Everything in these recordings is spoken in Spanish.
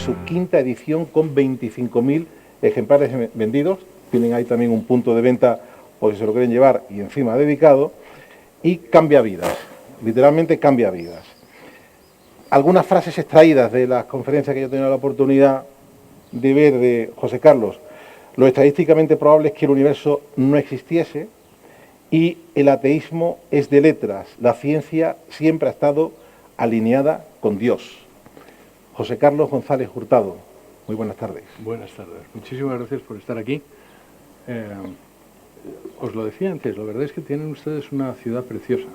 su quinta edición con 25.000 ejemplares vendidos. Tienen ahí también un punto de venta por si se lo quieren llevar y encima dedicado. Y cambia vidas, literalmente cambia vidas. Algunas frases extraídas de las conferencias que yo he tenido la oportunidad de ver de José Carlos. Lo estadísticamente probable es que el universo no existiese y el ateísmo es de letras. La ciencia siempre ha estado alineada con Dios. José Carlos González Hurtado, muy buenas tardes. Buenas tardes, muchísimas gracias por estar aquí. Os lo decía antes, la verdad es que tienen ustedes una ciudad preciosa.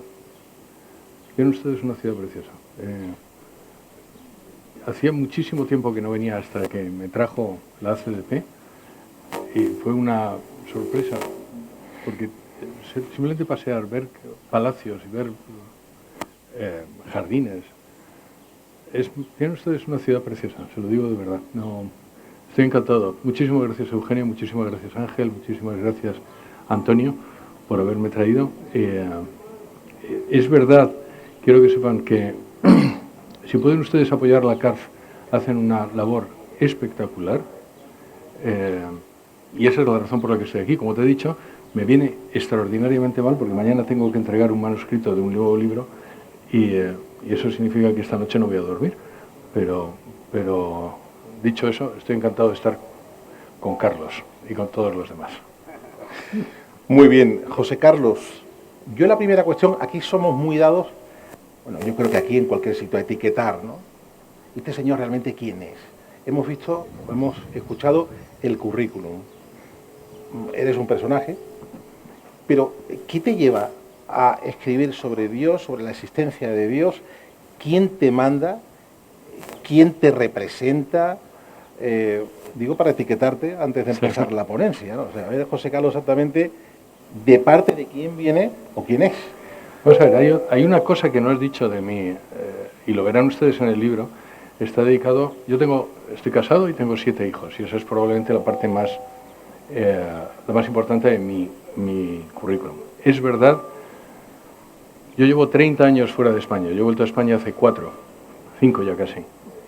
Hacía muchísimo tiempo que no venía hasta que me trajo la ACDP y fue una sorpresa, porque simplemente pasear, ver palacios y ver jardines, tienen ustedes una ciudad preciosa, se lo digo de verdad. No, estoy encantado. Muchísimas gracias, Eugenio, muchísimas gracias, Ángel, muchísimas gracias, Antonio, por haberme traído. Es verdad, quiero que sepan que si pueden ustedes apoyar la CARF, hacen una labor espectacular, y esa es la razón por la que estoy aquí. Como te he dicho, me viene extraordinariamente mal porque mañana tengo que entregar un manuscrito de un nuevo libro y eso significa que esta noche no voy a dormir. Pero dicho eso, estoy encantado de estar con Carlos y con todos los demás. Muy bien, José Carlos. Yo la primera cuestión, aquí somos muy dados, bueno, yo creo que aquí en cualquier sitio a etiquetar, ¿no? ¿Este señor realmente quién es? Hemos escuchado el currículum. Eres un personaje, pero ¿qué te lleva a escribir sobre Dios, sobre la existencia de Dios? ¿Quién te manda? ¿Quién te representa? Digo para etiquetarte antes de empezar la ponencia, ¿no? O sea, a ver, José Carlos, exactamente de parte de quién viene o quién es. Vamos a ver, hay una cosa que no has dicho de mí, y lo verán ustedes en el libro. Está dedicado, estoy casado y tengo 7 hijos, y esa es probablemente la parte la más importante de mi currículum. Es verdad, yo llevo 30 años fuera de España. Yo he vuelto a España hace 5 ya casi,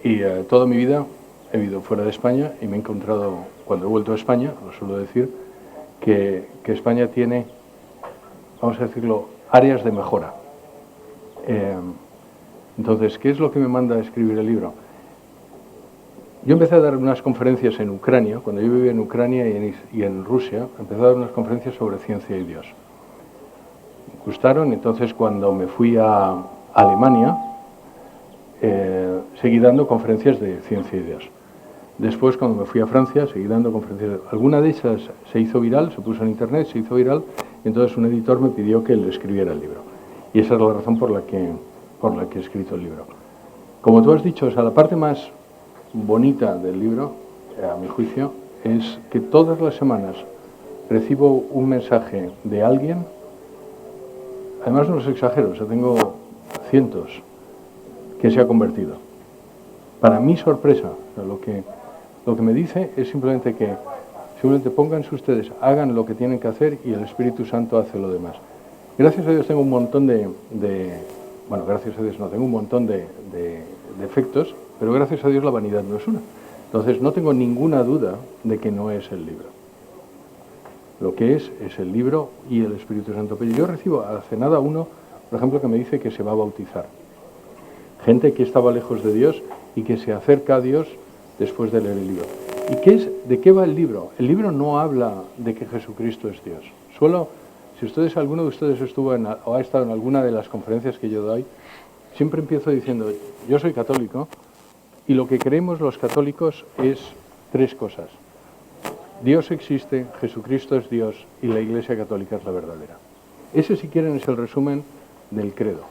y toda mi vida he vivido fuera de España y me he encontrado, cuando he vuelto a España, lo suelo decir, que España tiene, vamos a decirlo, áreas de mejora. Entonces, ¿qué es lo que me manda a escribir el libro? Yo empecé a dar unas conferencias en Ucrania, cuando yo vivía en Ucrania y en Rusia, empecé a dar unas conferencias sobre ciencia y Dios. Me gustaron, entonces cuando me fui a Alemania, seguí dando conferencias de ciencia y Dios. Después, cuando me fui a Francia, seguí dando conferencias. Alguna de esas se hizo viral, se puso en internet, se hizo viral, y entonces un editor me pidió que le escribiera el libro. Y esa es la razón por la que he escrito el libro. Como tú has dicho, o sea, la parte más bonita del libro, a mi juicio, es que todas las semanas recibo un mensaje de alguien, además no los exagero, o sea, tengo cientos, que se ha convertido. Para mi sorpresa, o sea, lo que me dice es simplemente que pónganse ustedes, hagan lo que tienen que hacer y el Espíritu Santo hace lo demás. Gracias a Dios tengo un montón bueno, gracias a Dios no, tengo un montón de defectos, pero gracias a Dios la vanidad no es una. Entonces no tengo ninguna duda de que no es el libro. Lo que es el libro y el Espíritu Santo. Pero yo recibo hace nada uno, por ejemplo, que me dice que se va a bautizar. Gente que estaba lejos de Dios y que se acerca a Dios después de leer el libro. ¿Y de qué va el libro? El libro no habla de que Jesucristo es Dios. Si alguno de ustedes o ha estado en alguna de las conferencias que yo doy, siempre empiezo diciendo, yo soy católico y lo que creemos los católicos es 3 cosas. Dios existe, Jesucristo es Dios y la Iglesia Católica es la verdadera. Ese, si quieren, es el resumen del credo.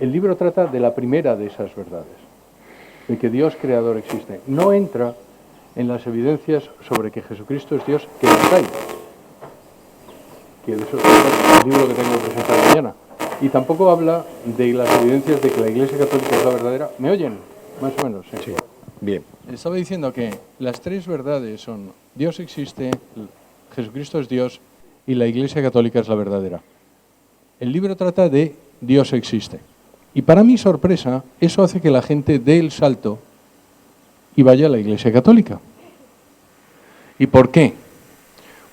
El libro trata de la primera de esas verdades, de que Dios creador existe. No entra en las evidencias sobre que Jesucristo es Dios, que las hay, que de eso es el libro que tengo que presentar mañana. Y tampoco habla de las evidencias de que la Iglesia Católica es la verdadera. ¿Me oyen? Más o menos. Sí. Bien. Estaba diciendo que las 3 verdades son Dios existe, Jesucristo es Dios y la Iglesia Católica es la verdadera. El libro trata de Dios existe. Y para mi sorpresa, eso hace que la gente dé el salto y vaya a la Iglesia Católica. ¿Y por qué?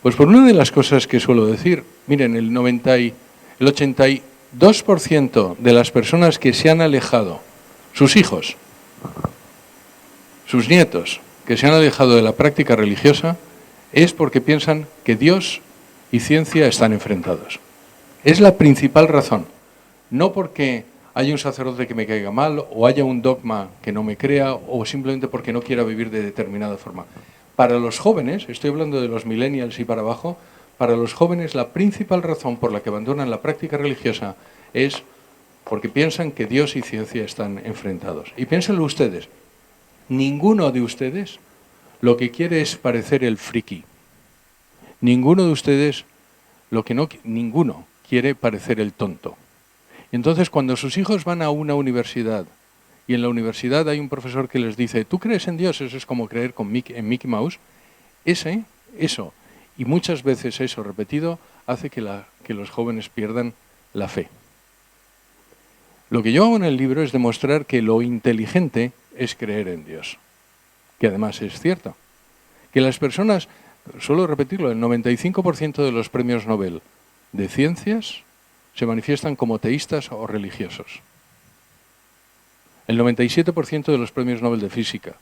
Pues por una de las cosas que suelo decir. Miren, el 82% de las personas que se han alejado, sus hijos, sus nietos, que se han alejado de la práctica religiosa, es porque piensan que Dios y ciencia están enfrentados. Es la principal razón. No porque haya un sacerdote que me caiga mal, o haya un dogma que no me crea, o simplemente porque no quiera vivir de determinada forma. Para los jóvenes, estoy hablando de los millennials y para abajo, para los jóvenes la principal razón por la que abandonan la práctica religiosa es porque piensan que Dios y ciencia están enfrentados. Y piénsenlo ustedes, ninguno de ustedes lo que quiere es parecer el friki. Ninguno de ustedes, ninguno quiere parecer el tonto. Entonces, cuando sus hijos van a una universidad y en la universidad hay un profesor que les dice, ¿tú crees en Dios? Eso es como creer en Mickey Mouse. Eso, y muchas veces eso repetido, hace que los jóvenes pierdan la fe. Lo que yo hago en el libro es demostrar que lo inteligente es creer en Dios, que además es cierto. Que las personas, suelo repetirlo, el 95% de los premios Nobel de ciencias se manifiestan como teístas o religiosos. El 97% de los premios Nobel de física,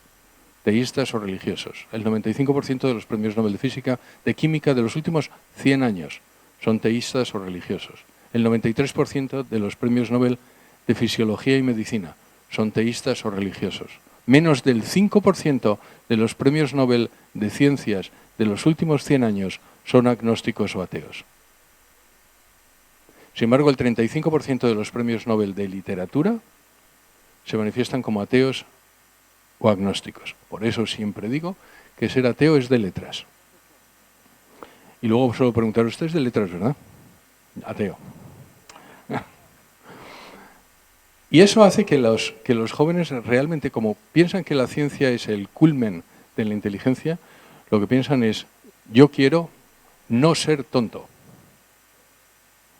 teístas o religiosos. El 95% de los premios Nobel de física, de química de los últimos 100 años son teístas o religiosos. El 93% de los premios Nobel de fisiología y medicina son teístas o religiosos. Menos del 5% de los premios Nobel de ciencias de los últimos 100 años son agnósticos o ateos. Sin embargo, el 35% de los premios Nobel de literatura se manifiestan como ateos o agnósticos. Por eso siempre digo que ser ateo es de letras. Y luego suelo preguntar, ¿usted es de letras, verdad? Ateo. Y eso hace que los jóvenes realmente, como piensan que la ciencia es el culmen de la inteligencia, lo que piensan es, yo quiero no ser tonto.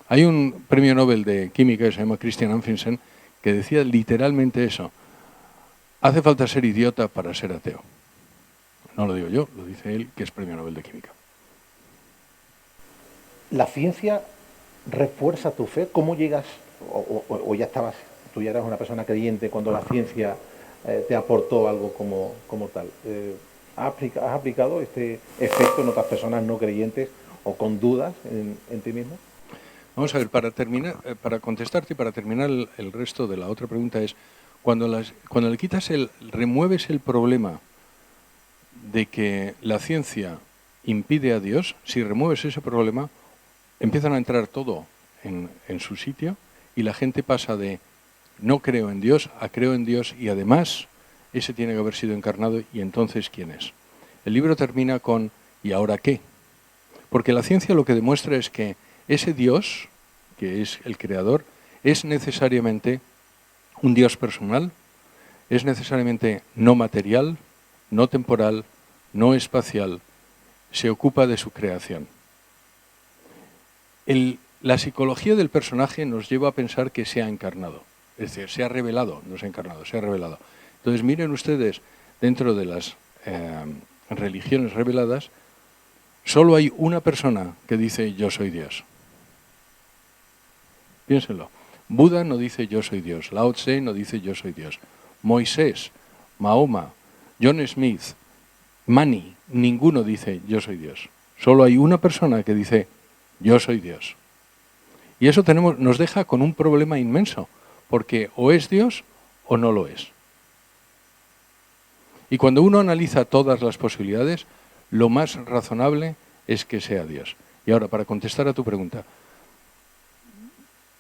Hay un premio Nobel de química que se llama Christian Amundsen que decía literalmente eso. Hace falta ser idiota para ser ateo. No lo digo yo, lo dice él, que es premio Nobel de química. ¿La ciencia refuerza tu fe? ¿Cómo llegas, o ya estabas, tú ya eras una persona creyente cuando la ciencia te aportó algo como tal? ¿Has aplicado este efecto en otras personas no creyentes o con dudas en ti mismo? Vamos a ver, para contestarte y para terminar el resto de la otra pregunta es, cuando le remueves el problema de que la ciencia impide a Dios, si remueves ese problema, empiezan a entrar todo en su sitio y la gente pasa de no creo en Dios a creo en Dios y además ese tiene que haber sido encarnado y entonces ¿quién es? El libro termina con ¿y ahora qué? Porque la ciencia lo que demuestra es que ese Dios, que es el creador, es necesariamente un Dios personal, es necesariamente no material, no temporal, no espacial, se ocupa de su creación. La psicología del personaje nos lleva a pensar que se ha encarnado, es decir, se ha revelado, no se ha encarnado, se ha revelado. Entonces miren ustedes, dentro de las religiones reveladas, solo hay una persona que dice yo soy Dios. Piénsenlo. Buda no dice yo soy Dios, Lao Tse no dice yo soy Dios, Moisés, Mahoma, John Smith, Mani, ninguno dice yo soy Dios. Solo hay una persona que dice yo soy Dios. Y eso nos deja con un problema inmenso, porque o es Dios o no lo es. Y cuando uno analiza todas las posibilidades, lo más razonable es que sea Dios. Y ahora, para contestar a tu pregunta,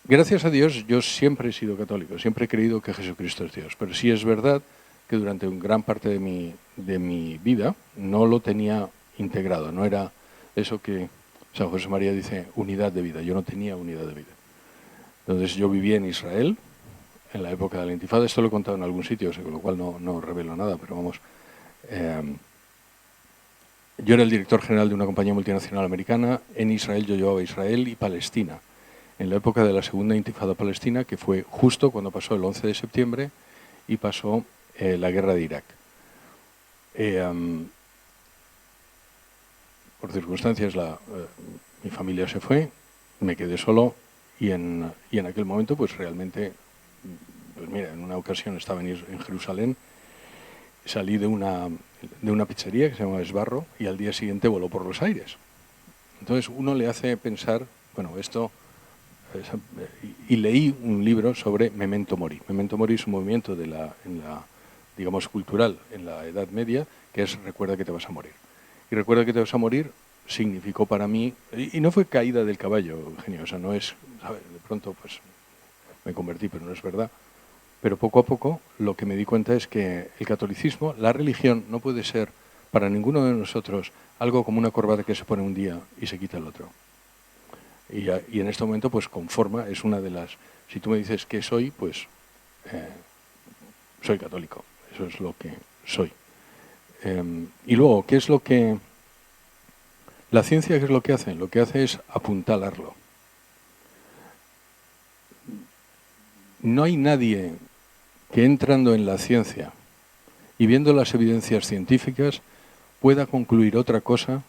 gracias a Dios, yo siempre he sido católico, siempre he creído que Jesucristo es Dios, pero sí es verdad que durante gran parte de mi vida no lo tenía integrado, no era eso que San José María dice, unidad de vida, yo no tenía unidad de vida. Entonces yo vivía en Israel, en la época de la Intifada, esto lo he contado en algún sitio, con lo cual no revelo nada, pero vamos, yo era el director general de una compañía multinacional americana, en Israel yo llevaba Israel y Palestina, en la época de la segunda Intifada palestina, que fue justo cuando pasó el 11 de septiembre y pasó la guerra de Irak. Por circunstancias mi familia se fue, me quedé solo y en aquel momento pues realmente, pues mira, en una ocasión estaba en Jerusalén, salí de una pizzería que se llama Esbarro y al día siguiente voló por los aires. Entonces uno le hace pensar, bueno, esto... Y leí un libro sobre Memento Mori. Memento Mori es un movimiento digamos, cultural en la Edad Media, que es recuerda que te vas a morir. Y recuerda que te vas a morir significó para mí, y no fue caída del caballo, Eugenio, o sea, no es, ¿sabes? De pronto pues me convertí, pero no es verdad. Pero poco a poco lo que me di cuenta es que el catolicismo, la religión, no puede ser para ninguno de nosotros algo como una corbata que se pone un día y se quita el otro. Y en este momento, pues conforma, es una de las... Si tú me dices qué soy, pues soy católico. Eso es lo que soy. Y luego, ¿qué es lo que... La ciencia, ¿qué es lo que hace? Lo que hace es apuntalarlo. No hay nadie que entrando en la ciencia y viendo las evidencias científicas pueda concluir otra cosa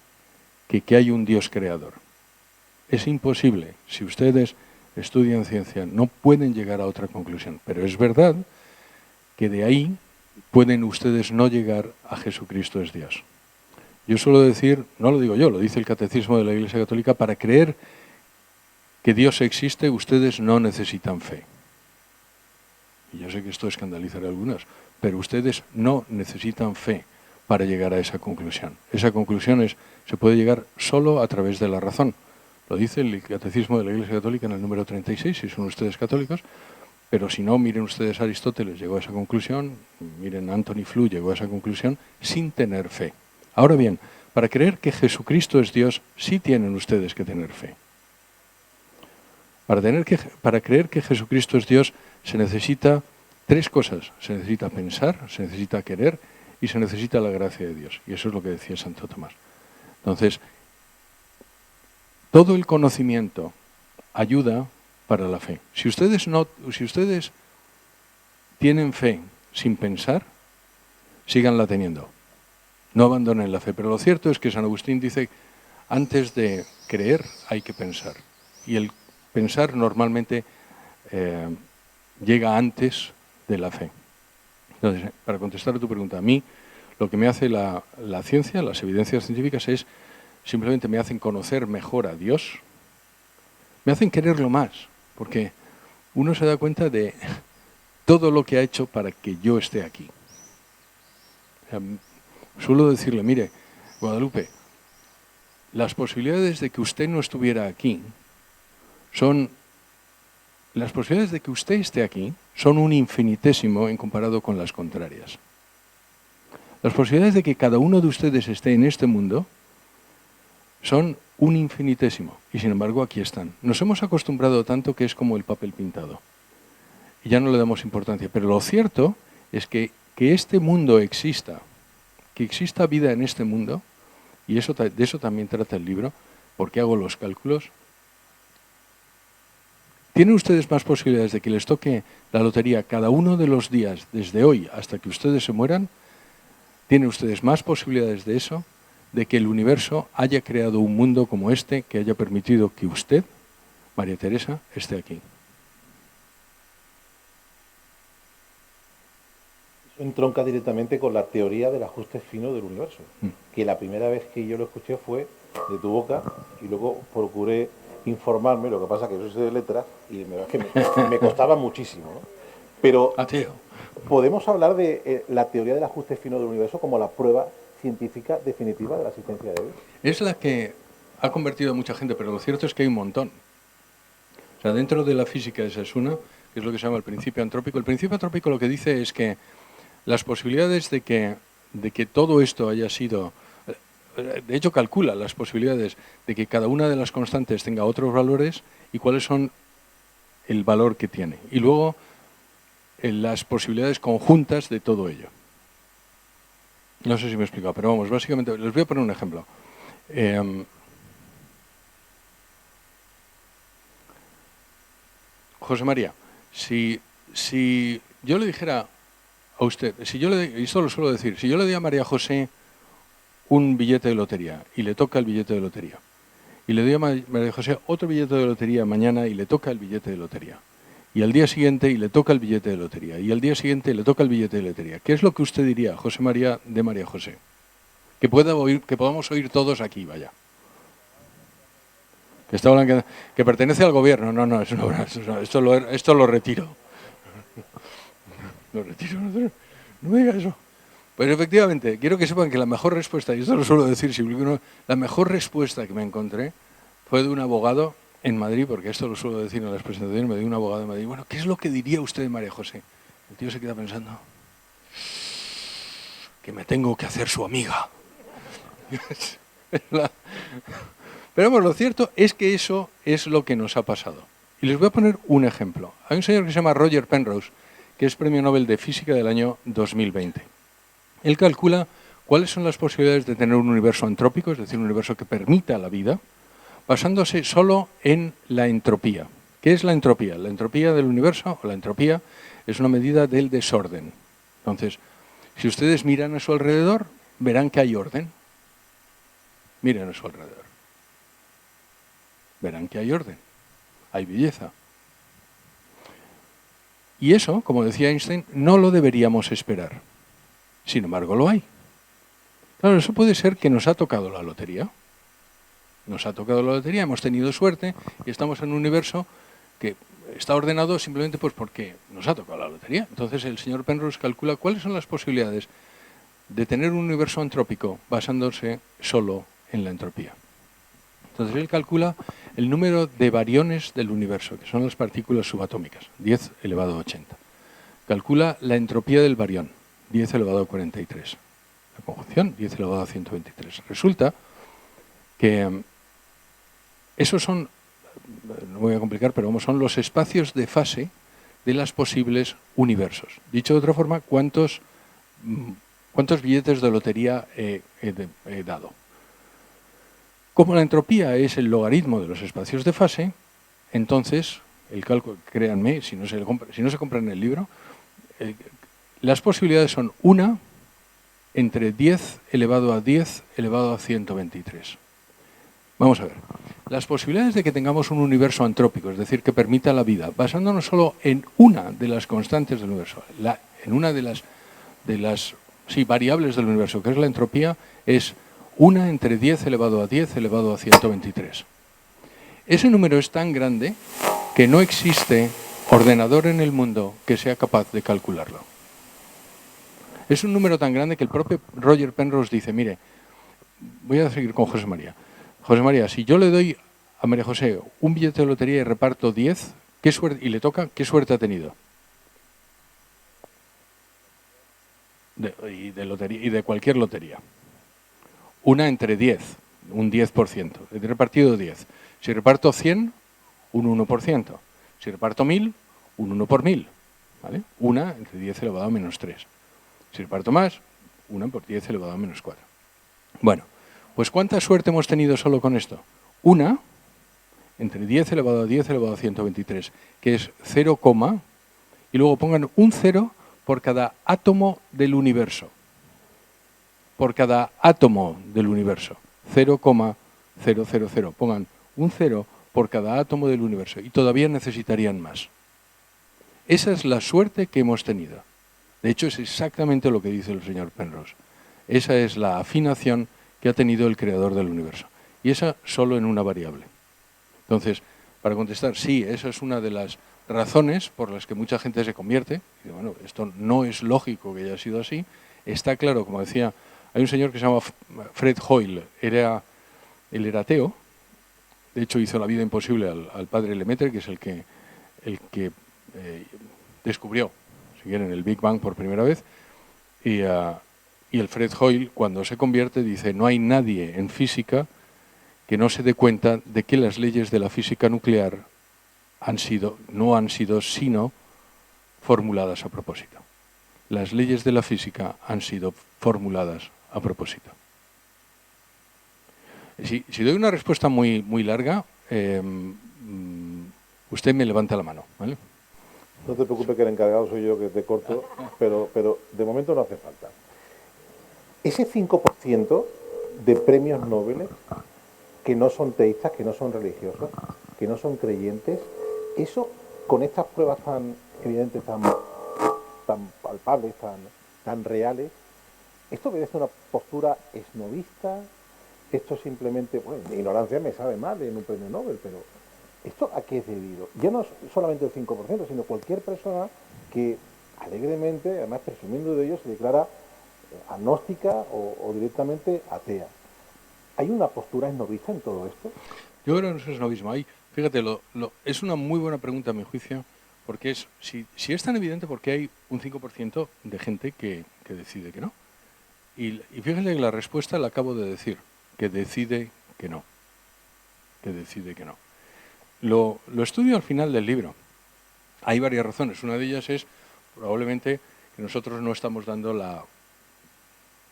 que hay un Dios creador. Es imposible. Si ustedes estudian ciencia, no pueden llegar a otra conclusión. Pero es verdad que de ahí pueden ustedes no llegar a Jesucristo es Dios. Yo suelo decir, no lo digo yo, lo dice el Catecismo de la Iglesia Católica, para creer que Dios existe, ustedes no necesitan fe. Y yo sé que esto escandalizará a algunos, pero ustedes no necesitan fe para llegar a esa conclusión. Esa conclusión se puede llegar solo a través de la razón. Lo dice el Catecismo de la Iglesia Católica en el número 36, si son ustedes católicos, pero si no, miren ustedes, Aristóteles llegó a esa conclusión, miren, Anthony Flew llegó a esa conclusión sin tener fe. Ahora bien, para creer que Jesucristo es Dios, sí tienen ustedes que tener fe. Para creer que Jesucristo es Dios se necesita tres cosas. Se necesita pensar, se necesita querer y se necesita la gracia de Dios. Y eso es lo que decía Santo Tomás. Entonces, todo el conocimiento ayuda para la fe. Si ustedes tienen fe sin pensar, síganla teniendo. No abandonen la fe. Pero lo cierto es que San Agustín dice, antes de creer hay que pensar. Y el pensar normalmente llega antes de la fe. Entonces, para contestar a tu pregunta, a mí lo que me hace la ciencia, las evidencias científicas simplemente me hacen conocer mejor a Dios, me hacen quererlo más, porque uno se da cuenta de todo lo que ha hecho para que yo esté aquí. O sea, suelo decirle, mire, Guadalupe, las posibilidades de que usted no estuviera aquí las posibilidades de que usted esté aquí son un infinitésimo en comparado con las contrarias. Las posibilidades de que cada uno de ustedes esté en este mundo son un infinitésimo. Y sin embargo aquí están. Nos hemos acostumbrado tanto que es como el papel pintado. Y ya no le damos importancia. Pero lo cierto es que este mundo exista, que exista vida en este mundo, y de eso también trata el libro, porque hago los cálculos. ¿Tienen ustedes más posibilidades de que les toque la lotería cada uno de los días, desde hoy hasta que ustedes se mueran? ¿Tienen ustedes más posibilidades de eso, de que el universo haya creado un mundo como este que haya permitido que usted, María Teresa, esté aquí? Eso entronca directamente con la teoría del ajuste fino del universo, que la primera vez que yo lo escuché fue de tu boca y luego procuré informarme, lo que pasa que yo soy de letras y me costaba muchísimo, ¿no? Pero podemos hablar de la teoría del ajuste fino del universo como la prueba científica definitiva de la existencia de Dios. Es la que ha convertido a mucha gente, pero lo cierto es que hay un montón. O sea, dentro de la física esa es una, que es lo que se llama el principio antrópico. El principio antrópico lo que dice es que las posibilidades de que todo esto haya sido... De hecho, calcula las posibilidades de que cada una de las constantes tenga otros valores y cuáles son el valor que tiene. Y luego, las posibilidades conjuntas de todo ello. No sé si me he explicado, pero vamos, básicamente, les voy a poner un ejemplo. José María, si yo le dijera a usted, si yo le doy, y esto lo suelo decir, si yo le doy a María José un billete de lotería y le toca el billete de lotería, y le doy a María José otro billete de lotería mañana y le toca el billete de lotería, y al día siguiente y le toca el billete de lotería, y al día siguiente le toca el billete de lotería, ¿qué es lo que usted diría, José María, de María José? Que podamos oír todos aquí, vaya. Que está hablando que pertenece al gobierno. No, es una obra. Esto lo retiro. Lo retiro. No me diga eso. Pues efectivamente, quiero que sepan que la mejor respuesta, y esto lo suelo decir siempre, la mejor respuesta que me encontré fue de un abogado en Madrid, porque esto lo suelo decir en las presentaciones, me dio un abogado en Madrid. Bueno, ¿qué es lo que diría usted de María José? El tío se queda pensando que me tengo que hacer su amiga. Pero bueno, lo cierto es que eso es lo que nos ha pasado. Y les voy a poner un ejemplo. Hay un señor que se llama Roger Penrose, que es Premio Nobel de Física del año 2020. Él calcula cuáles son las posibilidades de tener un universo antrópico, es decir, un universo que permita la vida, basándose solo en la entropía. ¿Qué es la entropía? La entropía del universo, o la entropía, es una medida del desorden. Entonces, si ustedes miran a su alrededor, verán que hay orden. Miren a su alrededor. Verán que hay orden, hay belleza. Y eso, como decía Einstein, no lo deberíamos esperar. Sin embargo, lo hay. Claro, eso puede ser que nos ha tocado la lotería. Nos ha tocado la lotería, hemos tenido suerte y estamos en un universo que está ordenado simplemente pues porque nos ha tocado la lotería. Entonces el señor Penrose calcula cuáles son las posibilidades de tener un universo antrópico basándose solo en la entropía. Entonces él calcula el número de bariones del universo, que son las partículas subatómicas, 10 elevado a 80. Calcula la entropía del barión, 10 elevado a 43. La conjunción, 10 elevado a 123. Resulta que esos son, no voy a complicar, pero vamos, son los espacios de fase de los posibles universos. Dicho de otra forma, ¿cuántos billetes de lotería he dado? Como la entropía es el logaritmo de los espacios de fase, entonces, el cálculo, créanme, si no se compran el libro, las posibilidades son 1 entre 10 elevado a 10 elevado a 123. Vamos a ver. Las posibilidades de que tengamos un universo antrópico, es decir, que permita la vida, basándonos solo en una de las constantes del universo, en una de las variables del universo, que es la entropía, es 1 entre 10 elevado a 10 elevado a 123. Ese número es tan grande que no existe ordenador en el mundo que sea capaz de calcularlo. Es un número tan grande que el propio Roger Penrose dice, mire, voy a seguir con José María. José María, si yo le doy a María José un billete de lotería y reparto 10, ¿qué suerte, y le toca, qué suerte ha tenido? Y de cualquier lotería. 1 entre 10, un 10%. He repartido 10. Si reparto 100, un 1%. Si reparto 1000, un 1 por 1000. ¿Vale? 1 entre 10 elevado a menos 3. Si reparto más, 1 por 10 elevado a menos 4. Bueno, pues ¿cuánta suerte hemos tenido solo con esto? 1 entre 10 elevado a 10 elevado a 123, que es 0, y luego pongan un 0 por cada átomo del universo. Por cada átomo del universo. 0,000. Pongan un 0 por cada átomo del universo y todavía necesitarían más. Esa es la suerte que hemos tenido. De hecho, es exactamente lo que dice el señor Penrose. Esa es la afinación que ha tenido el creador del universo. Y esa solo en una variable. Entonces, para contestar, sí, esa es una de las razones por las que mucha gente se convierte. Y bueno, esto no es lógico que haya sido así. Está claro, como decía, hay un señor que se llama Fred Hoyle. Él era ateo. De hecho, hizo la vida imposible al padre Lemaitre, que es el que descubrió, si quieren, el Big Bang por primera vez. Y el Fred Hoyle, cuando se convierte, dice, no hay nadie en física que no se dé cuenta de que las leyes de la física nuclear no han sido sino formuladas a propósito. Las leyes de la física han sido formuladas a propósito. Si doy una respuesta muy, muy larga, usted me levanta la mano, ¿vale? No te preocupes que el encargado soy yo, que te corto, pero de momento no hace falta. Ese 5% de premios Nobel que no son teístas, que no son religiosos, que no son creyentes, eso con estas pruebas tan evidentes, tan palpables, tan reales, ¿esto obedece a una postura esnovista? Esto simplemente, bueno, mi ignorancia me sabe mal en un premio Nobel, pero ¿esto a qué es debido? Ya no solamente el 5%, sino cualquier persona que alegremente, además presumiendo de ello, se declara agnóstica o directamente atea. ¿Hay una postura esnovista en todo esto? Yo creo que no es esnovismo. Fíjate, es una muy buena pregunta a mi juicio, porque si es tan evidente, ¿por qué hay un 5% de gente que decide que no? Y fíjate que la respuesta la acabo de decir, que decide que no. Que decide que no. Lo estudio al final del libro. Hay varias razones. Una de ellas es probablemente que nosotros no estamos dando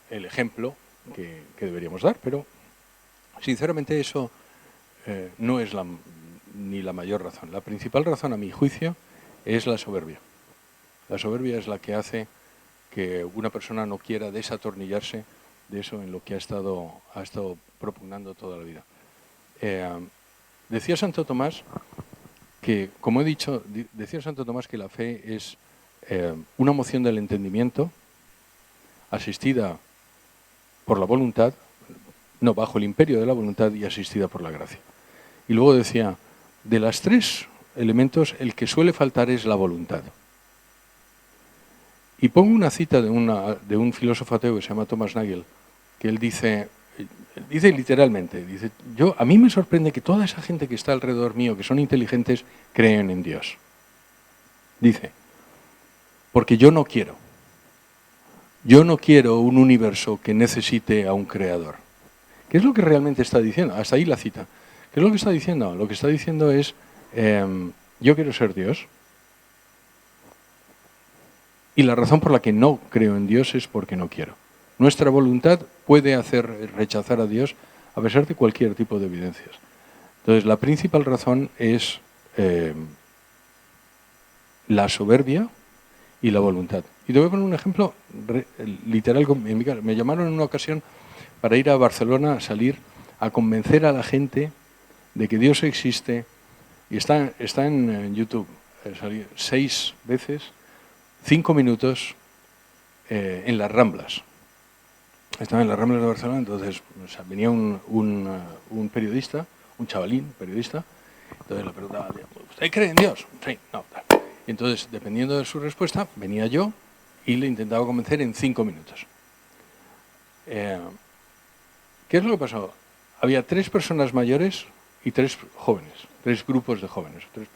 el ejemplo que deberíamos dar, pero sinceramente eso no es ni la mayor razón. La principal razón, a mi juicio, es la soberbia. La soberbia es la que hace que una persona no quiera desatornillarse de eso en lo que ha estado propugnando toda la vida. Decía Santo Tomás que, como he dicho, decía Santo Tomás que la fe es una moción del entendimiento asistida por la voluntad, no, bajo el imperio de la voluntad y asistida por la gracia. Y luego decía, de los tres elementos, el que suele faltar es la voluntad. Y pongo una cita de un filósofo ateo que se llama Thomas Nagel, que él dice literalmente, a mí me sorprende que toda esa gente que está alrededor mío, que son inteligentes, creen en Dios. Dice, porque yo no quiero un universo que necesite a un creador. ¿Qué es lo que realmente está diciendo? Hasta ahí la cita. ¿Qué es lo que está diciendo? Lo que está diciendo es, yo quiero ser Dios, y la razón por la que no creo en Dios es porque no quiero. Nuestra voluntad puede hacer rechazar a Dios a pesar de cualquier tipo de evidencias. Entonces, la principal razón es la soberbia y la voluntad. Y te voy a poner un ejemplo literal. Me llamaron en una ocasión para ir a Barcelona a salir a convencer a la gente de que Dios existe, y está en YouTube, 6 veces, 5 minutos en las Ramblas. Estaba en las Ramblas de Barcelona, entonces venía un periodista, un chavalín periodista, entonces le preguntaba, ¿usted cree en Dios? Sí, no, tal. Y entonces, dependiendo de su respuesta, venía yo y le intentaba convencer en 5 minutos. ¿Qué es lo que pasó? Había 3 personas mayores y 3 jóvenes, 3 grupos de jóvenes, 3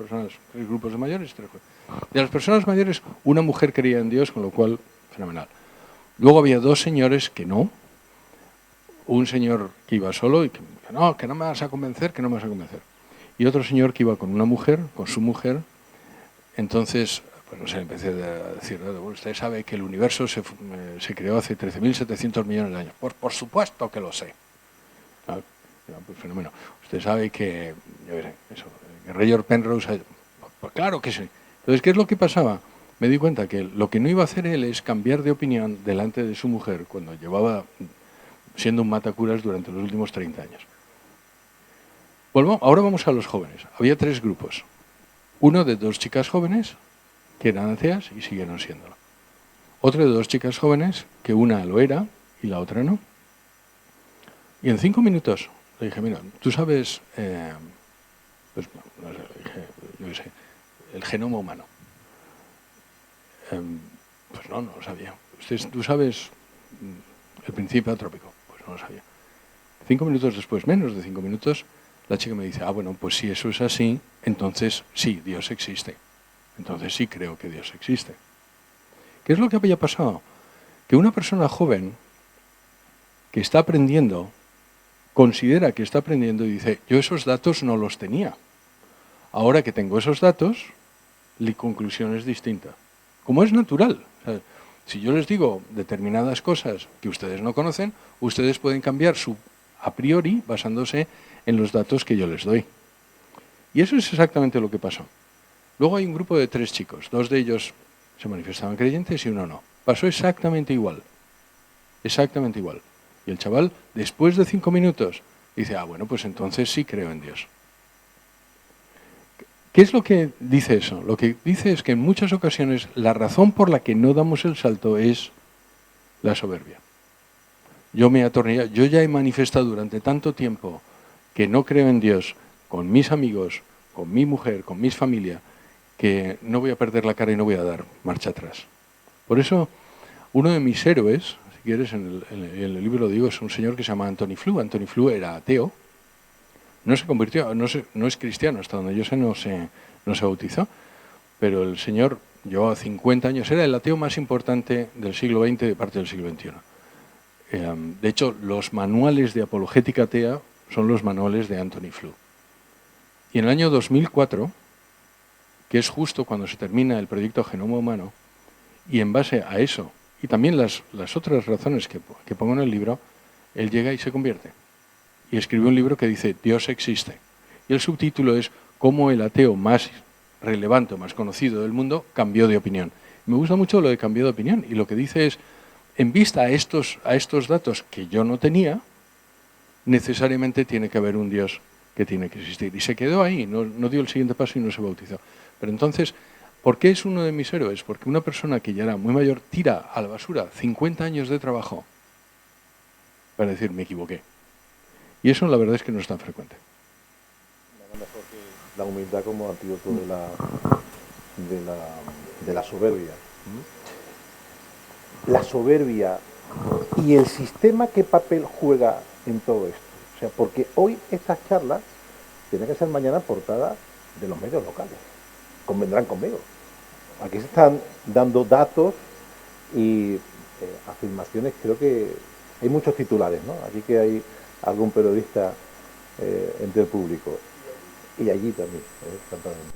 grupos de mayores y 3 jóvenes. De las personas mayores, una mujer creía en Dios, con lo cual, fenomenal. Luego había 2 señores que no, un señor que iba solo y que no me vas a convencer, y otro señor que iba con una mujer, con su mujer. Entonces, pues no sé, empecé a decir, bueno, usted sabe que el universo se creó hace 13.700 millones de años. Por supuesto que lo sé. Pues fenómeno. Usted sabe que, que Rayor Penrose, pues claro que sí. Entonces, ¿qué es lo que pasaba? Me di cuenta que lo que no iba a hacer él es cambiar de opinión delante de su mujer cuando llevaba siendo un matacuras durante los últimos 30 años. Ahora vamos a los jóvenes. Había 3 grupos. Uno de 2 chicas jóvenes que eran ateas y siguieron siéndolo. Otro de 2 chicas jóvenes que una lo era y la otra no. Y en 5 minutos le dije, mira, tú sabes, pues, no sé, yo qué sé, el genoma humano. Pues no lo sabía. ¿Tú sabes el principio atrópico? Pues no lo sabía. 5 minutos después, menos de 5 minutos, la chica me dice, bueno, pues si eso es así, entonces sí, Dios existe. Entonces sí creo que Dios existe. ¿Qué es lo que había pasado? Que una persona joven que está aprendiendo, considera que está aprendiendo y dice, yo esos datos no los tenía. Ahora que tengo esos datos, la conclusión es distinta. Como es natural. O sea, si yo les digo determinadas cosas que ustedes no conocen, ustedes pueden cambiar su a priori basándose en los datos que yo les doy. Y eso es exactamente lo que pasó. Luego hay un grupo de 3 chicos, 2 de ellos se manifestaban creyentes y uno no. Pasó exactamente igual, exactamente igual. Y el chaval, después de 5 minutos, dice, bueno, pues entonces sí creo en Dios. ¿Qué es lo que dice eso? Lo que dice es que en muchas ocasiones la razón por la que no damos el salto es la soberbia. Yo ya he manifestado durante tanto tiempo que no creo en Dios con mis amigos, con mi mujer, con mis familia, que no voy a perder la cara y no voy a dar marcha atrás. Por eso, uno de mis héroes, si quieres, en el libro lo digo, es un señor que se llama Antony Flew. Antony Flew era ateo, no se convirtió, no es cristiano, hasta donde yo sé no se bautizó, pero el señor llevaba 50 años, era el ateo más importante del siglo XX de parte del siglo XXI. De hecho, los manuales de apologética atea son los manuales de Antony Flew. Y en el año 2004, que es justo cuando se termina el proyecto Genoma Humano, y en base a eso, y también las otras razones que pongo en el libro, él llega y se convierte. Y escribe un libro que dice, Dios existe. Y el subtítulo es, cómo el ateo más relevante, más conocido del mundo, cambió de opinión. Me gusta mucho lo de cambió de opinión, y lo que dice es, en vista a estos datos que yo no tenía, necesariamente tiene que haber un Dios que tiene que existir. Y se quedó ahí, no dio el siguiente paso y no se bautizó. Pero entonces, ¿por qué es uno de mis héroes? Porque una persona que ya era muy mayor tira a la basura 50 años de trabajo para decir, me equivoqué. Y eso la verdad es que no es tan frecuente. La humildad como antídoto de la soberbia. La soberbia y el sistema, ¿qué papel juega en todo esto? O sea, porque hoy estas charlas tienen que ser mañana portada de los medios locales. Convendrán conmigo. Aquí se están dando datos y afirmaciones, creo que hay muchos titulares, ¿no? Aquí que hay algún periodista entre el público. Y allí también, exactamente.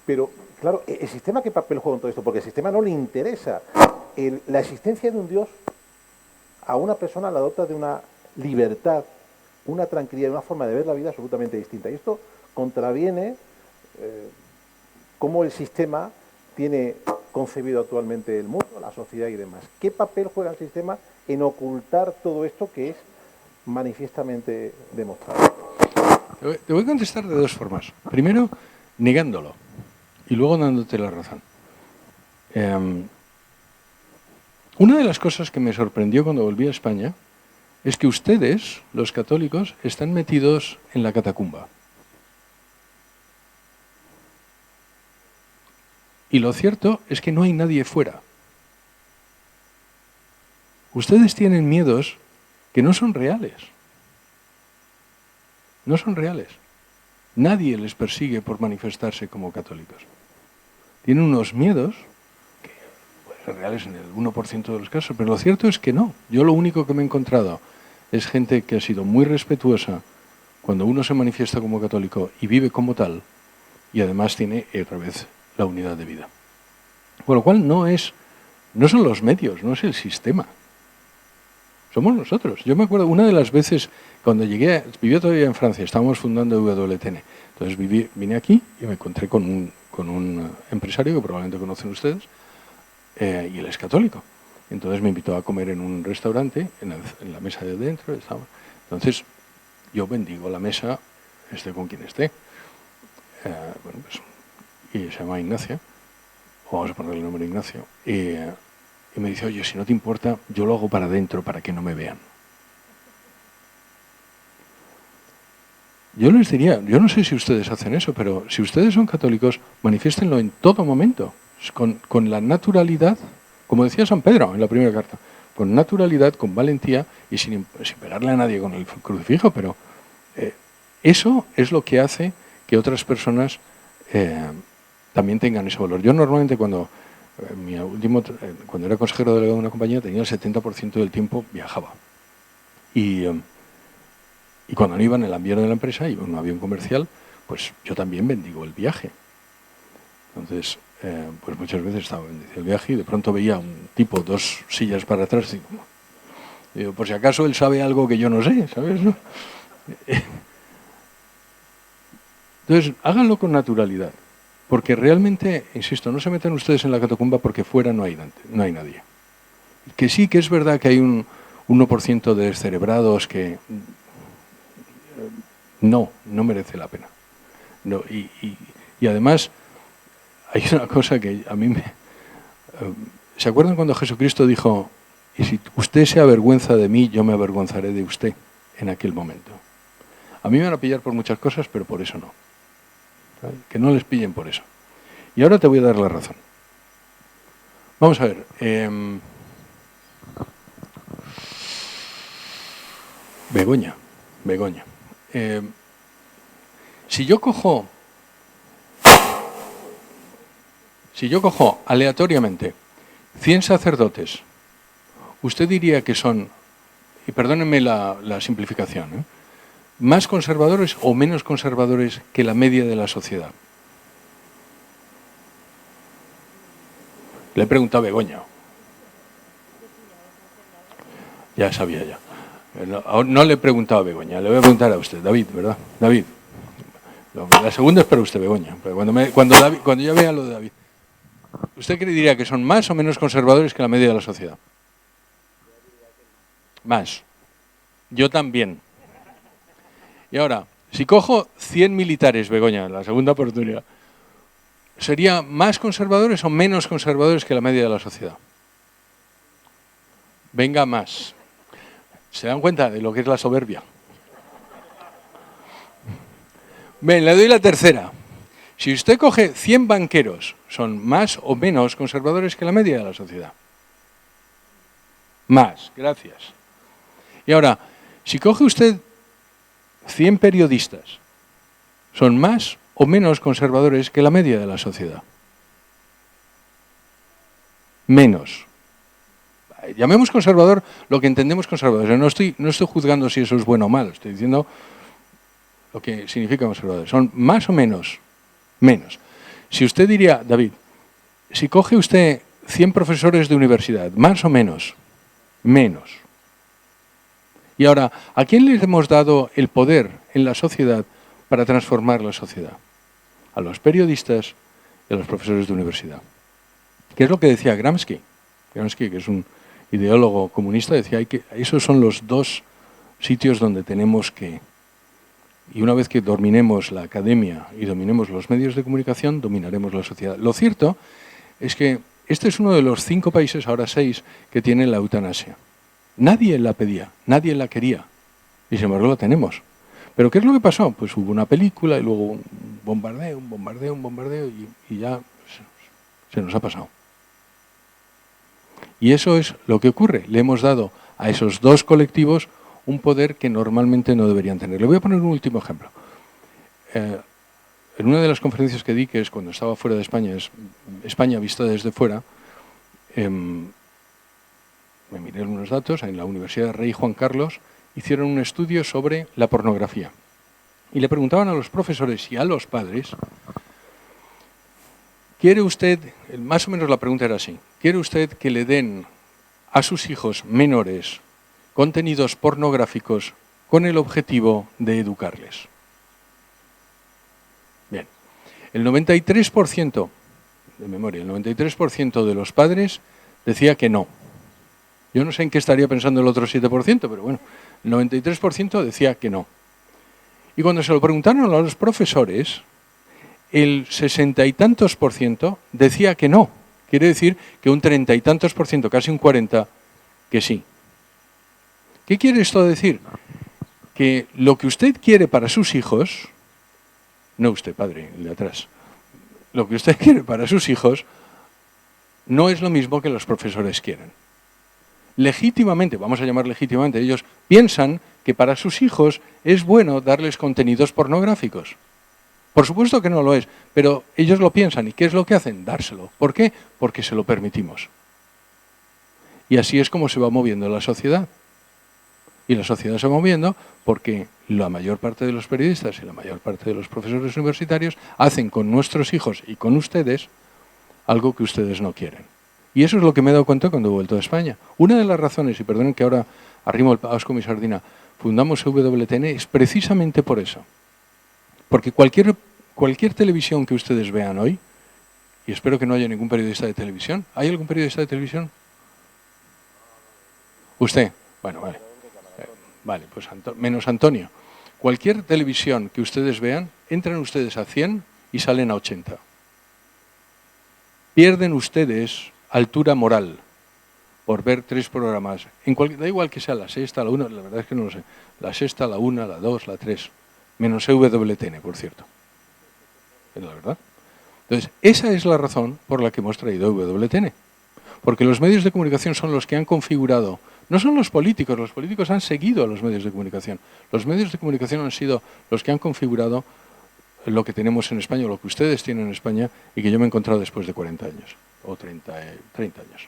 Pero, claro, ¿el sistema qué papel juega en todo esto? Porque el sistema no le interesa. La existencia de un Dios a una persona la dota de una libertad, una tranquilidad, una forma de ver la vida absolutamente distinta. Y esto contraviene cómo el sistema tiene concebido actualmente el mundo, la sociedad y demás. ¿Qué papel juega el sistema en ocultar todo esto que es manifiestamente demostrado? Te voy a contestar de 2 formas. Primero, negándolo y luego dándote la razón. Una de las cosas que me sorprendió cuando volví a España es que ustedes, los católicos, están metidos en la catacumba. Y lo cierto es que no hay nadie fuera. Ustedes tienen miedos que no son reales. No son reales. Nadie les persigue por manifestarse como católicos. Tienen unos miedos que pueden ser reales en el 1% de los casos, pero lo cierto es que no. Yo lo único que me he encontrado es gente que ha sido muy respetuosa cuando uno se manifiesta como católico y vive como tal, y además tiene otra vez la unidad de vida. Con lo cual no son los medios, no es el sistema. Somos nosotros. Yo me acuerdo una de las veces cuando vivía todavía en Francia, estábamos fundando WTN. Entonces vine aquí y me encontré con un empresario que probablemente conocen ustedes, y él es católico. Entonces me invitó a comer en un restaurante, en la mesa de adentro. Entonces yo bendigo la mesa, esté con quien esté. Y se llama Ignacio, vamos a ponerle el nombre Ignacio. Y me dice, oye, si no te importa, yo lo hago para adentro, para que no me vean. Yo les diría, yo no sé si ustedes hacen eso, pero si ustedes son católicos, manifiéstenlo en todo momento, con la naturalidad, como decía San Pedro en la primera carta, con naturalidad, con valentía y sin pegarle a nadie con el crucifijo, pero eso es lo que hace que otras personas también tengan ese valor. Yo normalmente cuando era consejero delegado de una compañía tenía el 70% del tiempo viajaba. Y cuando no iba en el avión de la empresa, iba en un avión comercial, pues yo también bendigo el viaje. Entonces, pues muchas veces estaba bendiciendo el viaje y de pronto veía un tipo 2 sillas para atrás y digo, por si acaso él sabe algo que yo no sé, ¿sabes? ¿No? Entonces, háganlo con naturalidad. Porque realmente, insisto, no se meten ustedes en la catacumba porque fuera no hay nadie. Que sí que es verdad que hay un 1% de descerebrados que no merece la pena. No, y además, hay una cosa que a mí me... ¿Se acuerdan cuando Jesucristo dijo, y si usted se avergüenza de mí, yo me avergonzaré de usted en aquel momento? A mí me van a pillar por muchas cosas, pero por eso no. ¿Sabes? Que no les pillen por eso. Y ahora te voy a dar la razón. Vamos a ver. Begoña. Si yo cojo aleatoriamente 100 sacerdotes, usted diría que son, y perdónenme la simplificación, más conservadores o menos conservadores que la media de la sociedad. Le he preguntado a Begoña. Ya sabía ya. No le he preguntado a Begoña, le voy a preguntar a usted, David, ¿verdad? David. La segunda es para usted, Begoña. Pero cuando yo vea lo de David, ¿usted qué diría que son más o menos conservadores que la media de la sociedad? Más. Yo también. Y ahora, si cojo 100 militares, Begoña, la segunda oportunidad, ¿sería más conservadores o menos conservadores que la media de la sociedad? Venga, más. ¿Se dan cuenta de lo que es la soberbia? Bien, le doy la tercera. Si usted coge 100 banqueros, ¿son más o menos conservadores que la media de la sociedad? Más, gracias. Y ahora, si coge usted 100 periodistas, ¿son más o menos conservadores que la media de la sociedad? Menos. Llamemos conservador lo que entendemos conservador. No estoy juzgando si eso es bueno o malo, estoy diciendo lo que significa conservador. Son más o menos. Menos. Si usted diría, David, si coge usted 100 profesores de universidad, más o menos, menos. Y ahora, ¿a quién les hemos dado el poder en la sociedad para transformar la sociedad? A los periodistas y a los profesores de universidad. ¿Qué es lo que decía Gramsci? Gramsci, que es un ideólogo comunista, decía que esos son los dos sitios donde tenemos que... Y una vez que dominemos la academia y dominemos los medios de comunicación, dominaremos la sociedad. Lo cierto es que este es uno de los 5 países, ahora 6, que tienen la eutanasia. Nadie la pedía, nadie la quería. Y sin embargo la tenemos. ¿Pero qué es lo que pasó? Pues hubo una película y luego un bombardeo y ya se nos ha pasado. Y eso es lo que ocurre. Le hemos dado a esos 2 colectivos un poder que normalmente no deberían tener. Le voy a poner un último ejemplo. En una de las conferencias que di, que es cuando estaba fuera de España, es España vista desde fuera, me miré unos datos. En la Universidad Rey Juan Carlos hicieron un estudio sobre la pornografía. Y le preguntaban a los profesores y a los padres, ¿quiere usted, más o menos la pregunta era así, ¿quiere usted que le den a sus hijos menores contenidos pornográficos con el objetivo de educarles? Bien, el 93%, de memoria, el 93% de los padres decía que no. Yo no sé en qué estaría pensando el otro 7%, pero bueno, el 93% decía que no. Y cuando se lo preguntaron a los profesores, el 60 y tantos % decía que no. Quiere decir que un 30 y tantos %, casi un 40%, que sí. ¿Qué quiere esto decir? Que lo que usted quiere para sus hijos, no usted, padre, el de atrás, lo que usted quiere para sus hijos no es lo mismo que los profesores quieren. Legítimamente, vamos a llamar legítimamente, ellos piensan que para sus hijos es bueno darles contenidos pornográficos. Por supuesto que no lo es, pero ellos lo piensan. ¿Y qué es lo que hacen? Dárselo. ¿Por qué? Porque se lo permitimos. Y así es como se va moviendo la sociedad. Y la sociedad se va moviendo porque la mayor parte de los periodistas y la mayor parte de los profesores universitarios hacen con nuestros hijos y con ustedes algo que ustedes no quieren. Y eso es lo que me he dado cuenta cuando he vuelto a España. Una de las razones, y perdonen que ahora arrimo el paus con mi sardina, fundamos WTN es precisamente por eso. Porque cualquier cualquier televisión que ustedes vean hoy, y espero que no haya ningún periodista de televisión. ¿Hay algún periodista de televisión? ¿Usted? Bueno, vale. Vale, pues menos Antonio. Cualquier televisión que ustedes vean, entran ustedes a 100 y salen a 80. Pierden ustedes altura moral por ver 3 programas. Da igual que sea la sexta, la 1, la verdad es que no lo sé. La sexta, la 1, la 2, la 3. Menos EWTN, por cierto. Es la verdad. Entonces, esa es la razón por la que hemos traído EWTN. Porque los medios de comunicación son los que han configurado, no son los políticos han seguido a los medios de comunicación. Los medios de comunicación han sido los que han configurado lo que tenemos en España, lo que ustedes tienen en España y que yo me he encontrado después de 40 años, o 30 años.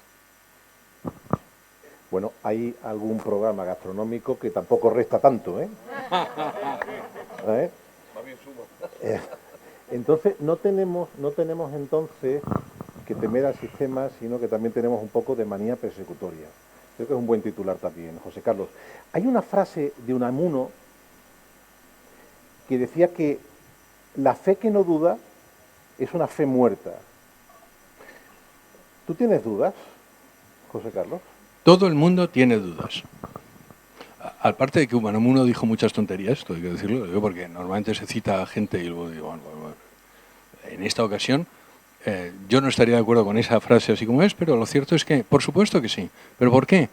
Bueno, hay algún programa gastronómico que tampoco resta tanto, ¿eh? ¿Eh? Entonces, no tenemos entonces que temer al sistema, sino que también tenemos un poco de manía persecutoria. Creo que es un buen titular también, José Carlos. Hay una frase de Unamuno que decía que la fe que no duda es una fe muerta. ¿Tú tienes dudas, José Carlos? Todo el mundo tiene dudas. Aparte de que Unamuno dijo muchas tonterías, esto hay que decirlo, digo porque normalmente se cita a gente y luego digo, bueno, en esta ocasión yo no estaría de acuerdo con esa frase así como es, pero lo cierto es que, por supuesto que sí. ¿Pero por qué?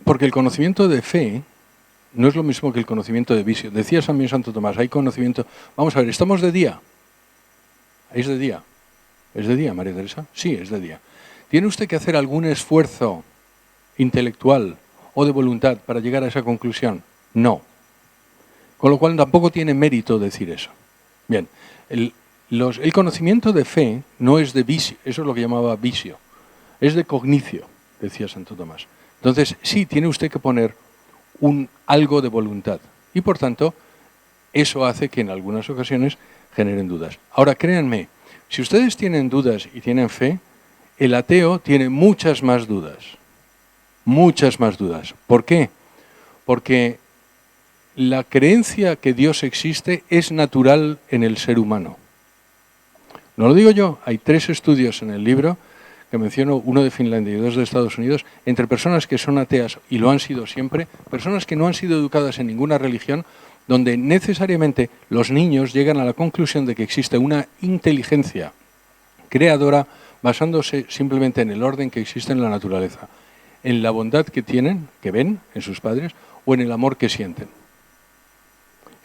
Porque el conocimiento de fe no es lo mismo que el conocimiento de vicio. Decía también Santo Tomás, hay conocimiento... Vamos a ver, ¿estamos de día? ¿Es de día? ¿Es de día, María Teresa? Sí, es de día. ¿Tiene usted que hacer algún esfuerzo intelectual o de voluntad para llegar a esa conclusión? No. Con lo cual tampoco tiene mérito decir eso. Bien, el conocimiento de fe no es de vicio, eso es lo que llamaba vicio, es de cognicio, decía Santo Tomás. Entonces, sí, tiene usted que poner algo de voluntad. Y por tanto, eso hace que en algunas ocasiones generen dudas. Ahora, créanme, si ustedes tienen dudas y tienen fe, el ateo tiene muchas más dudas. Muchas más dudas. ¿Por qué? Porque la creencia que Dios existe es natural en el ser humano. No lo digo yo, hay 3 estudios en el libro que menciono, uno de Finlandia y 2 de Estados Unidos, entre personas que son ateas y lo han sido siempre, personas que no han sido educadas en ninguna religión, donde necesariamente los niños llegan a la conclusión de que existe una inteligencia creadora basándose simplemente en el orden que existe en la naturaleza, en la bondad que tienen, que ven en sus padres, o en el amor que sienten.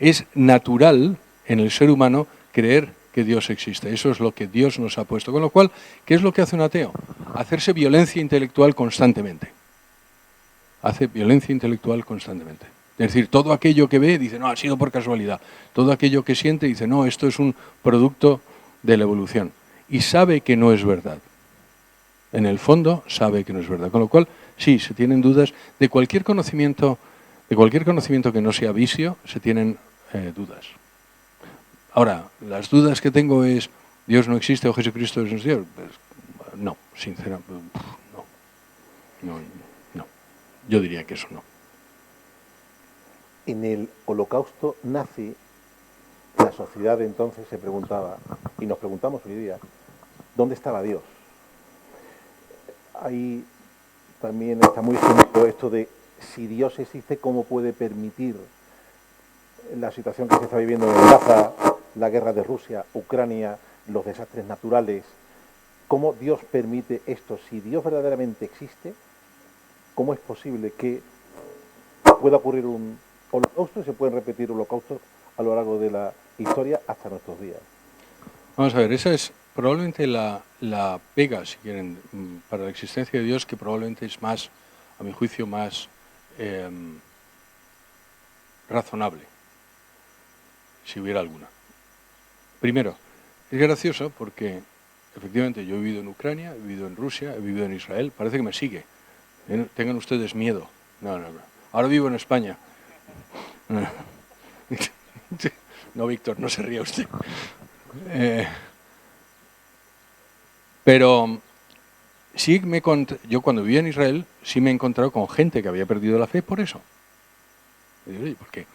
Es natural en el ser humano creer que Dios existe. Eso es lo que Dios nos ha puesto. Con lo cual, ¿qué es lo que hace un ateo? Hacerse violencia intelectual constantemente. Hace violencia intelectual constantemente. Es decir, todo aquello que ve, dice, no, ha sido por casualidad. Todo aquello que siente, dice, no, esto es un producto de la evolución. Y sabe que no es verdad. En el fondo, sabe que no es verdad. Con lo cual, sí, se tienen dudas de cualquier conocimiento que no sea vicio, se tienen dudas. Ahora, las dudas que tengo es, ¿Dios no existe o Jesucristo es Dios? Pues, no, sinceramente, no. Yo diría que eso no. En el Holocausto nazi, la sociedad de entonces se preguntaba, y nos preguntamos hoy día, ¿dónde estaba Dios? Ahí también está muy escondido esto de si Dios existe, ¿cómo puede permitir la situación que se está viviendo en Gaza, la guerra de Rusia, Ucrania, los desastres naturales? ¿Cómo Dios permite esto? Si Dios verdaderamente existe, ¿cómo es posible que pueda ocurrir un holocausto y se pueden repetir holocaustos a lo largo de la historia hasta nuestros días? Vamos a ver, esa es probablemente la pega, si quieren, para la existencia de Dios, que probablemente es más, a mi juicio, más razonable, si hubiera alguna. Primero, es gracioso porque efectivamente yo he vivido en Ucrania, he vivido en Rusia, he vivido en Israel, parece que me sigue. Tengan ustedes miedo. No. Ahora vivo en España. No, Víctor, no se ría usted. Pero sí yo cuando vivía en Israel sí me he encontrado con gente que había perdido la fe por eso. Y digo, oye, ¿por qué?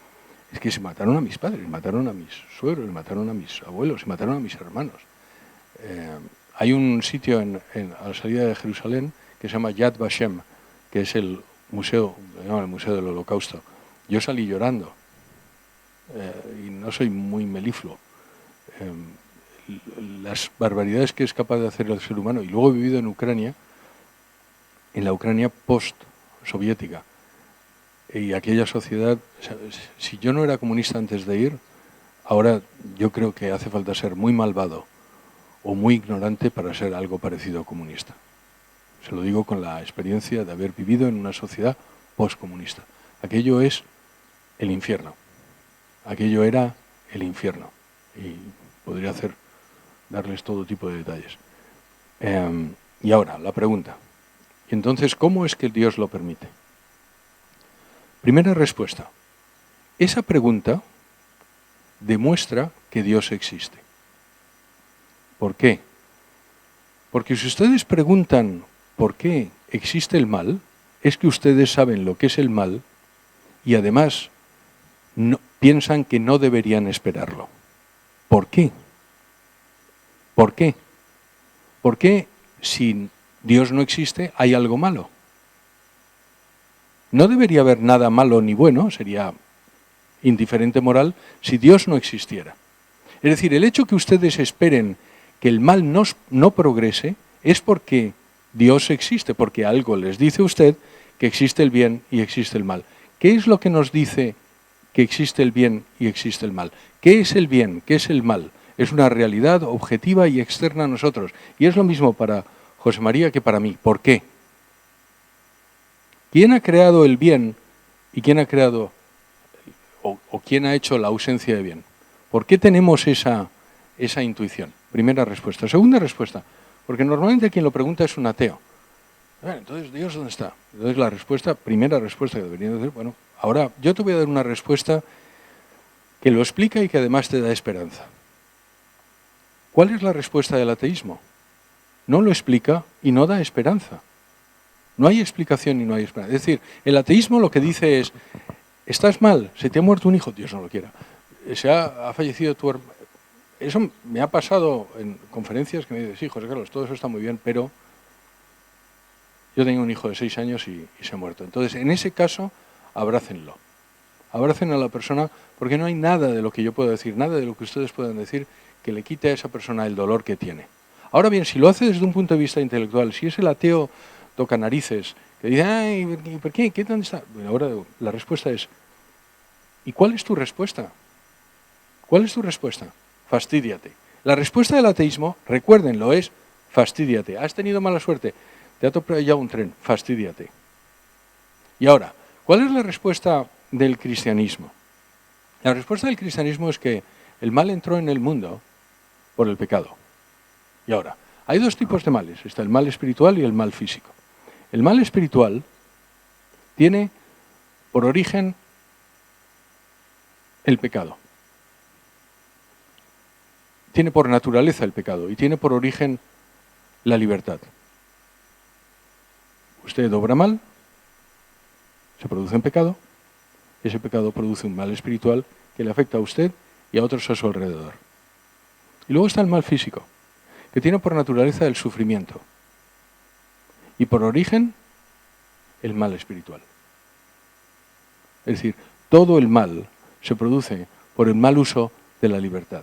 Es que se mataron a mis padres, mataron a mis suegros, mataron a mis abuelos, mataron a mis hermanos. Hay un sitio a la salida de Jerusalén que se llama Yad Vashem, que es el museo del Holocausto. Yo salí llorando y no soy muy melifluo. Las barbaridades que es capaz de hacer el ser humano, y luego he vivido en Ucrania, en la Ucrania post-soviética, y aquella sociedad, si yo no era comunista antes de ir, ahora yo creo que hace falta ser muy malvado o muy ignorante para ser algo parecido a comunista. Se lo digo con la experiencia de haber vivido en una sociedad postcomunista. Aquello es el infierno. Aquello era el infierno. Y podría darles todo tipo de detalles. Y ahora, la pregunta. Entonces, ¿cómo es que Dios lo permite? Primera respuesta. Esa pregunta demuestra que Dios existe. ¿Por qué? Porque si ustedes preguntan por qué existe el mal, es que ustedes saben lo que es el mal y además piensan que no deberían esperarlo. ¿Por qué? ¿Por qué? ¿Por qué si Dios no existe hay algo malo? No debería haber nada malo ni bueno, sería indiferente moral, si Dios no existiera. Es decir, el hecho que ustedes esperen que el mal no progrese es porque Dios existe, porque algo les dice a usted que existe el bien y existe el mal. ¿Qué es lo que nos dice que existe el bien y existe el mal? ¿Qué es el bien? ¿Qué es el mal? Es una realidad objetiva y externa a nosotros. Y es lo mismo para José María que para mí. ¿Por qué? ¿Quién ha creado el bien y quién ha creado o quién ha hecho la ausencia de bien? ¿Por qué tenemos esa intuición? Primera respuesta. Segunda respuesta, porque normalmente quien lo pregunta es un ateo. Bueno, entonces, ¿Dios dónde está? Entonces la respuesta, primera respuesta que deberían decir, bueno, ahora yo te voy a dar una respuesta que lo explica y que además te da esperanza. ¿Cuál es la respuesta del ateísmo? No lo explica y no da esperanza. No hay explicación y no hay esperanza. Es decir, el ateísmo lo que dice es, estás mal, se te ha muerto un hijo, Dios no lo quiera, ha fallecido tu hermano. Eso me ha pasado en conferencias que me dicen, sí, José Carlos, todo eso está muy bien, pero yo tengo un hijo de 6 años y se ha muerto. Entonces, en ese caso, abrácenlo. Abracen a la persona, porque no hay nada de lo que yo pueda decir, nada de lo que ustedes puedan decir que le quite a esa persona el dolor que tiene. Ahora bien, si lo hace desde un punto de vista intelectual, si es el ateo toca narices, que dice, ay, ¿por qué? ¿Qué dónde está? Bueno, ahora la respuesta es, ¿y cuál es tu respuesta? ¿Cuál es tu respuesta? Fastídiate. La respuesta del ateísmo, recuérdenlo, es fastídiate. ¿Has tenido mala suerte? ¿Te ha atropellado un tren? Fastídiate. Y ahora, ¿cuál es la respuesta del cristianismo? La respuesta del cristianismo es que el mal entró en el mundo por el pecado. Y ahora, hay dos tipos de males. Está el mal espiritual y el mal físico. El mal espiritual tiene por origen el pecado. Tiene por naturaleza el pecado y tiene por origen la libertad. Usted obra mal, se produce un pecado, ese pecado produce un mal espiritual que le afecta a usted y a otros a su alrededor. Y luego está el mal físico, que tiene por naturaleza el sufrimiento y por origen el mal espiritual. Es decir, todo el mal se produce por el mal uso de la libertad.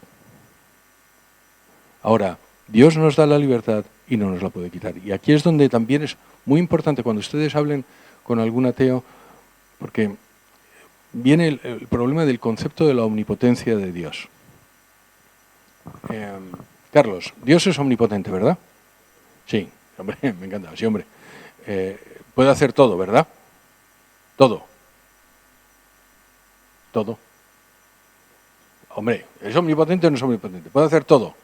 Ahora, Dios nos da la libertad y no nos la puede quitar. Y aquí es donde también es muy importante cuando ustedes hablen con algún ateo, porque viene el problema del concepto de la omnipotencia de Dios. Carlos, Dios es omnipotente, ¿verdad? Sí, hombre, me encanta, sí, hombre. Puede hacer todo, ¿verdad? Todo. Todo. Hombre, ¿es omnipotente o no es omnipotente? Puede hacer todo.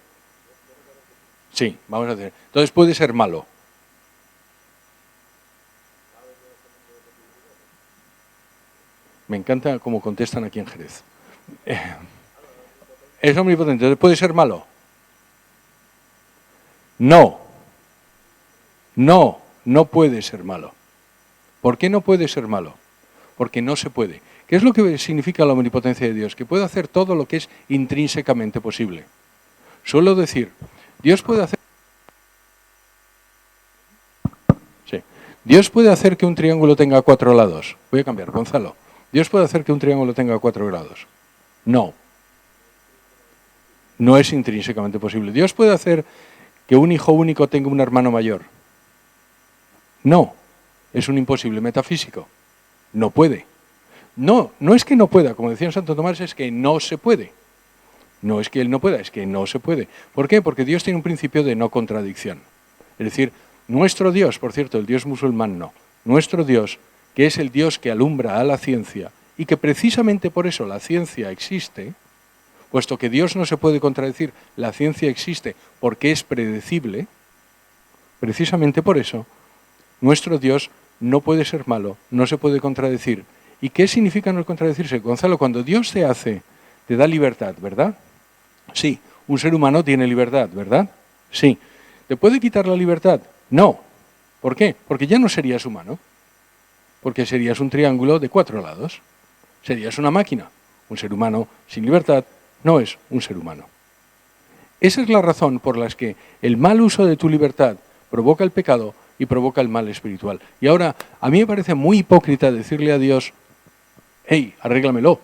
Sí, vamos a hacer. Entonces puede ser malo. Me encanta cómo contestan aquí en Jerez. ¿Es omnipotente? ¿Entonces puede ser malo? No. No puede ser malo. ¿Por qué no puede ser malo? Porque no se puede. ¿Qué es lo que significa la omnipotencia de Dios? Que puede hacer todo lo que es intrínsecamente posible. Suelo decir, Dios puede hacer... Sí. Dios puede hacer que un triángulo tenga 4 lados. Voy a cambiar, Gonzalo. ¿Dios puede hacer que un triángulo tenga 4 lados? No. No es intrínsecamente posible. ¿Dios puede hacer que un hijo único tenga un hermano mayor? No. Es un imposible metafísico. No puede. No, no es que no pueda, como decía Santo Tomás, es que no se puede. No es que él no pueda, es que no se puede. ¿Por qué? Porque Dios tiene un principio de no contradicción. Es decir, nuestro Dios, por cierto, el Dios musulmán no, nuestro Dios, que es el Dios que alumbra a la ciencia y que precisamente por eso la ciencia existe, puesto que Dios no se puede contradecir, la ciencia existe porque es predecible, precisamente por eso, nuestro Dios no puede ser malo, no se puede contradecir. ¿Y qué significa no contradecirse? Gonzalo, cuando Dios te hace, te da libertad, ¿verdad? Sí. Un ser humano tiene libertad, ¿verdad? Sí. ¿Te puede quitar la libertad? No. ¿Por qué? Porque ya no serías humano. Porque serías un triángulo de 4 lados. Serías una máquina. Un ser humano sin libertad no es un ser humano. Esa es la razón por la que el mal uso de tu libertad provoca el pecado y provoca el mal espiritual. Y ahora, a mí me parece muy hipócrita decirle a Dios, hey, arréglamelo.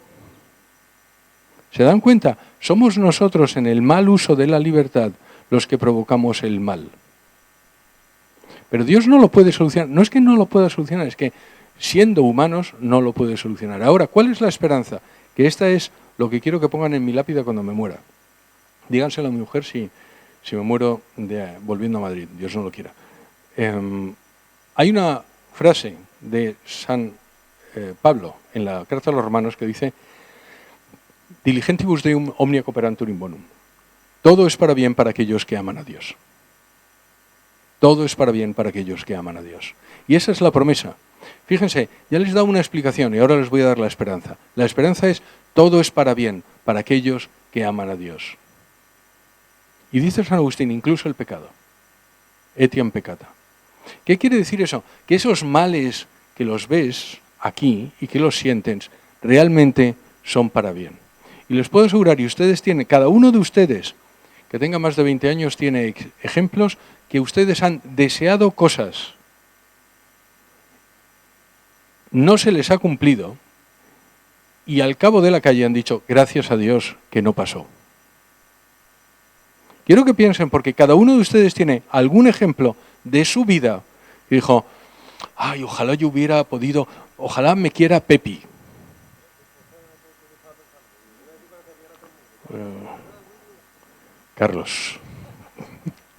¿Se dan cuenta? Somos nosotros en el mal uso de la libertad los que provocamos el mal. Pero Dios no lo puede solucionar. No es que no lo pueda solucionar, es que siendo humanos no lo puede solucionar. Ahora, ¿cuál es la esperanza? Que esta es lo que quiero que pongan en mi lápida cuando me muera. Díganselo a mi mujer si me muero volviendo a Madrid. Dios no lo quiera. Hay una frase de San Pablo en la carta a los Romanos que dice Diligentibus Deum omnia cooperantur in bonum. Todo es para bien para aquellos que aman a Dios. Todo es para bien para aquellos que aman a Dios. Y esa es la promesa. Fíjense, ya les he dado una explicación y ahora les voy a dar la esperanza. La esperanza es todo es para bien para aquellos que aman a Dios. Y dice San Agustín, incluso el pecado. Etiam peccata. ¿Qué quiere decir eso? Que esos males que los ves aquí y que los sientes realmente son para bien. Y les puedo asegurar, y ustedes tienen, cada uno de ustedes que tenga más de 20 años tiene ejemplos que ustedes han deseado cosas, no se les ha cumplido y al cabo de la calle han dicho, gracias a Dios que no pasó. Quiero que piensen, porque cada uno de ustedes tiene algún ejemplo de su vida que dijo, ay, ojalá yo hubiera podido, ojalá me quiera Pepi. Carlos,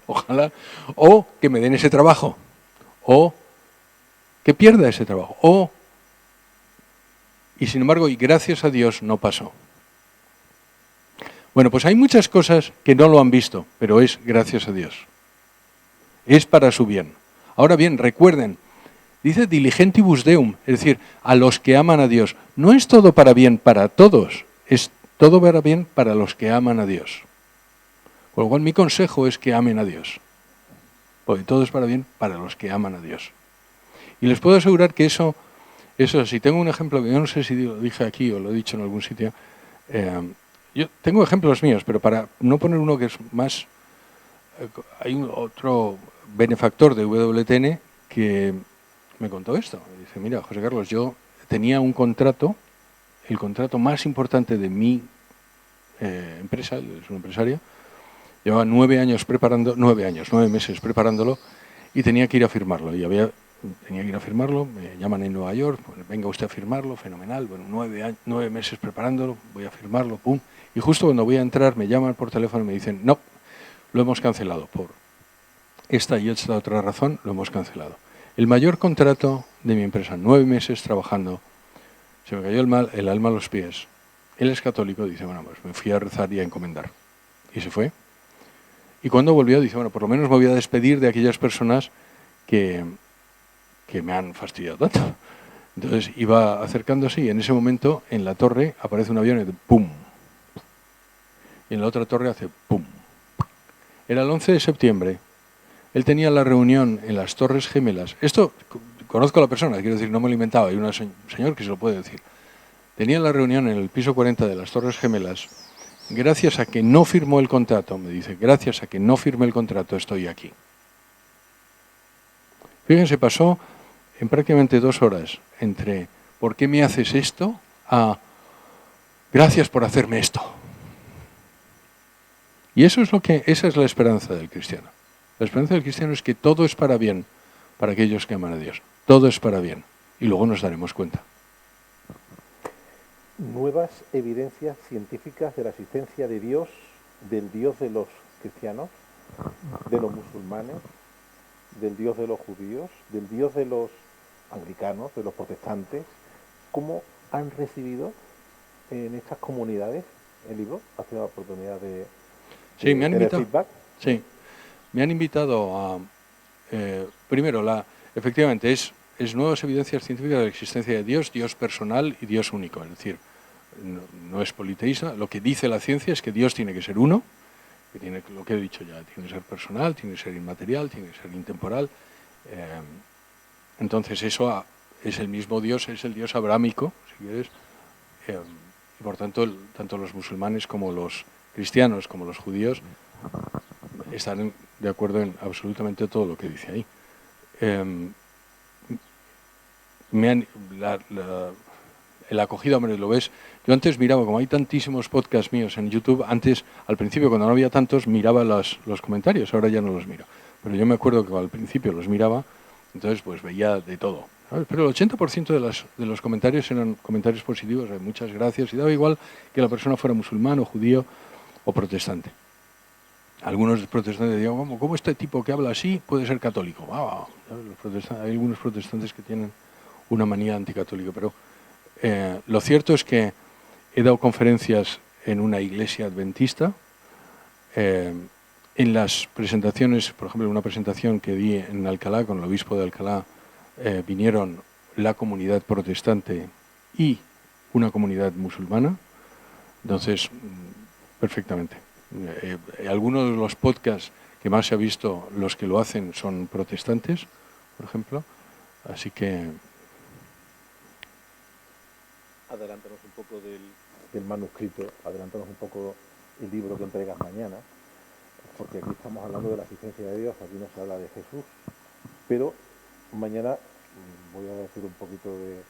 ojalá, o que me den ese trabajo, o que pierda ese trabajo, y sin embargo, y gracias a Dios no pasó. Bueno, pues hay muchas cosas que no lo han visto, pero es gracias a Dios. Es para su bien. Ahora bien, recuerden, dice diligentibus Deum, es decir, a los que aman a Dios. No es todo para bien para todos, es todo para bien para los que aman a Dios. Con lo cual mi consejo es que amen a Dios. Porque todo es para bien para los que aman a Dios. Y les puedo asegurar que eso si tengo un ejemplo, que yo no sé si lo dije aquí o lo he dicho en algún sitio, yo tengo ejemplos míos, pero para no poner uno que es más, hay otro benefactor de WTN que me contó esto. Dice, mira, José Carlos, yo tenía un contrato, el contrato más importante de mi empresa, es un empresario, llevaba 9 meses preparándolo y tenía que ir a firmarlo. Tenía que ir a firmarlo, me llaman en Nueva York, pues, venga usted a firmarlo, fenomenal, bueno, 9 meses preparándolo, voy a firmarlo, pum. Y justo cuando voy a entrar me llaman por teléfono y me dicen, no, lo hemos cancelado por esta y esta otra razón, lo hemos cancelado. El mayor contrato de mi empresa, 9 meses trabajando, se me cayó el alma a los pies. Él es católico, dice, bueno, pues me fui a rezar y a encomendar. Y se fue. Y cuando volvió, dice, bueno, por lo menos me voy a despedir de aquellas personas que me han fastidiado tanto. Entonces iba acercándose y en ese momento en la torre aparece un avión y dice ¡pum! Y en la otra torre hace ¡pum! Era el 11 de septiembre. Él tenía la reunión en las Torres Gemelas. Esto, conozco a la persona, quiero decir, no me lo inventaba. Hay un señor que se lo puede decir. tenía la reunión en el piso 40 de las Torres Gemelas, gracias a que no firmó el contrato, me dice, gracias a que no firmé el contrato estoy aquí. Fíjense, pasó en prácticamente 2 horas entre ¿por qué me haces esto? A gracias por hacerme esto. Y esa es la esperanza del cristiano. La esperanza del cristiano es que todo es para bien para aquellos que aman a Dios. Todo es para bien. Y luego nos daremos cuenta. Nuevas evidencias científicas de la existencia de Dios, del Dios de los cristianos, de los musulmanes, del Dios de los judíos, del Dios de los anglicanos, de los protestantes. ¿Cómo han recibido en estas comunidades el libro? ¿Has tenido la oportunidad de Sí, me han tener invitado. feedback? Sí, me han invitado a... primero, efectivamente, es nuevas evidencias científicas de la existencia de Dios, Dios personal y Dios único. Es decir, no es politeísta. Lo que dice la ciencia es que Dios tiene que ser uno, que tiene, lo que he dicho ya, tiene que ser personal, tiene que ser inmaterial, tiene que ser intemporal. Entonces eso es el mismo Dios, es el Dios abrámico, si quieres. Y por tanto, tanto los musulmanes como los cristianos, como los judíos, están de acuerdo en absolutamente todo lo que dice ahí. El acogida, hombre, lo ves. Yo antes miraba, como hay tantísimos podcasts míos en YouTube, antes, al principio, cuando no había tantos, miraba los comentarios, ahora ya no los miro. Pero yo me acuerdo que al principio los miraba, entonces pues veía de todo, ¿sabes? Pero el 80% de los comentarios eran comentarios positivos, muchas gracias, y daba igual que la persona fuera musulmán o judío o protestante. Algunos protestantes digan, ¿cómo este tipo que habla así puede ser católico? Hay algunos protestantes que tienen una manía anticatólica, pero lo cierto es que he dado conferencias en una iglesia adventista. En las presentaciones, por ejemplo, en una presentación que di en Alcalá, con el obispo de Alcalá, vinieron la comunidad protestante y una comunidad musulmana. Entonces, perfectamente. Algunos de los podcasts que más se ha visto, los que lo hacen son protestantes, por ejemplo. Así que... Adelántanos un poco del manuscrito, adelántanos un poco el libro que entregas mañana, porque aquí estamos hablando de la existencia de Dios, aquí no se habla de Jesús, pero mañana voy a decir un poquito de...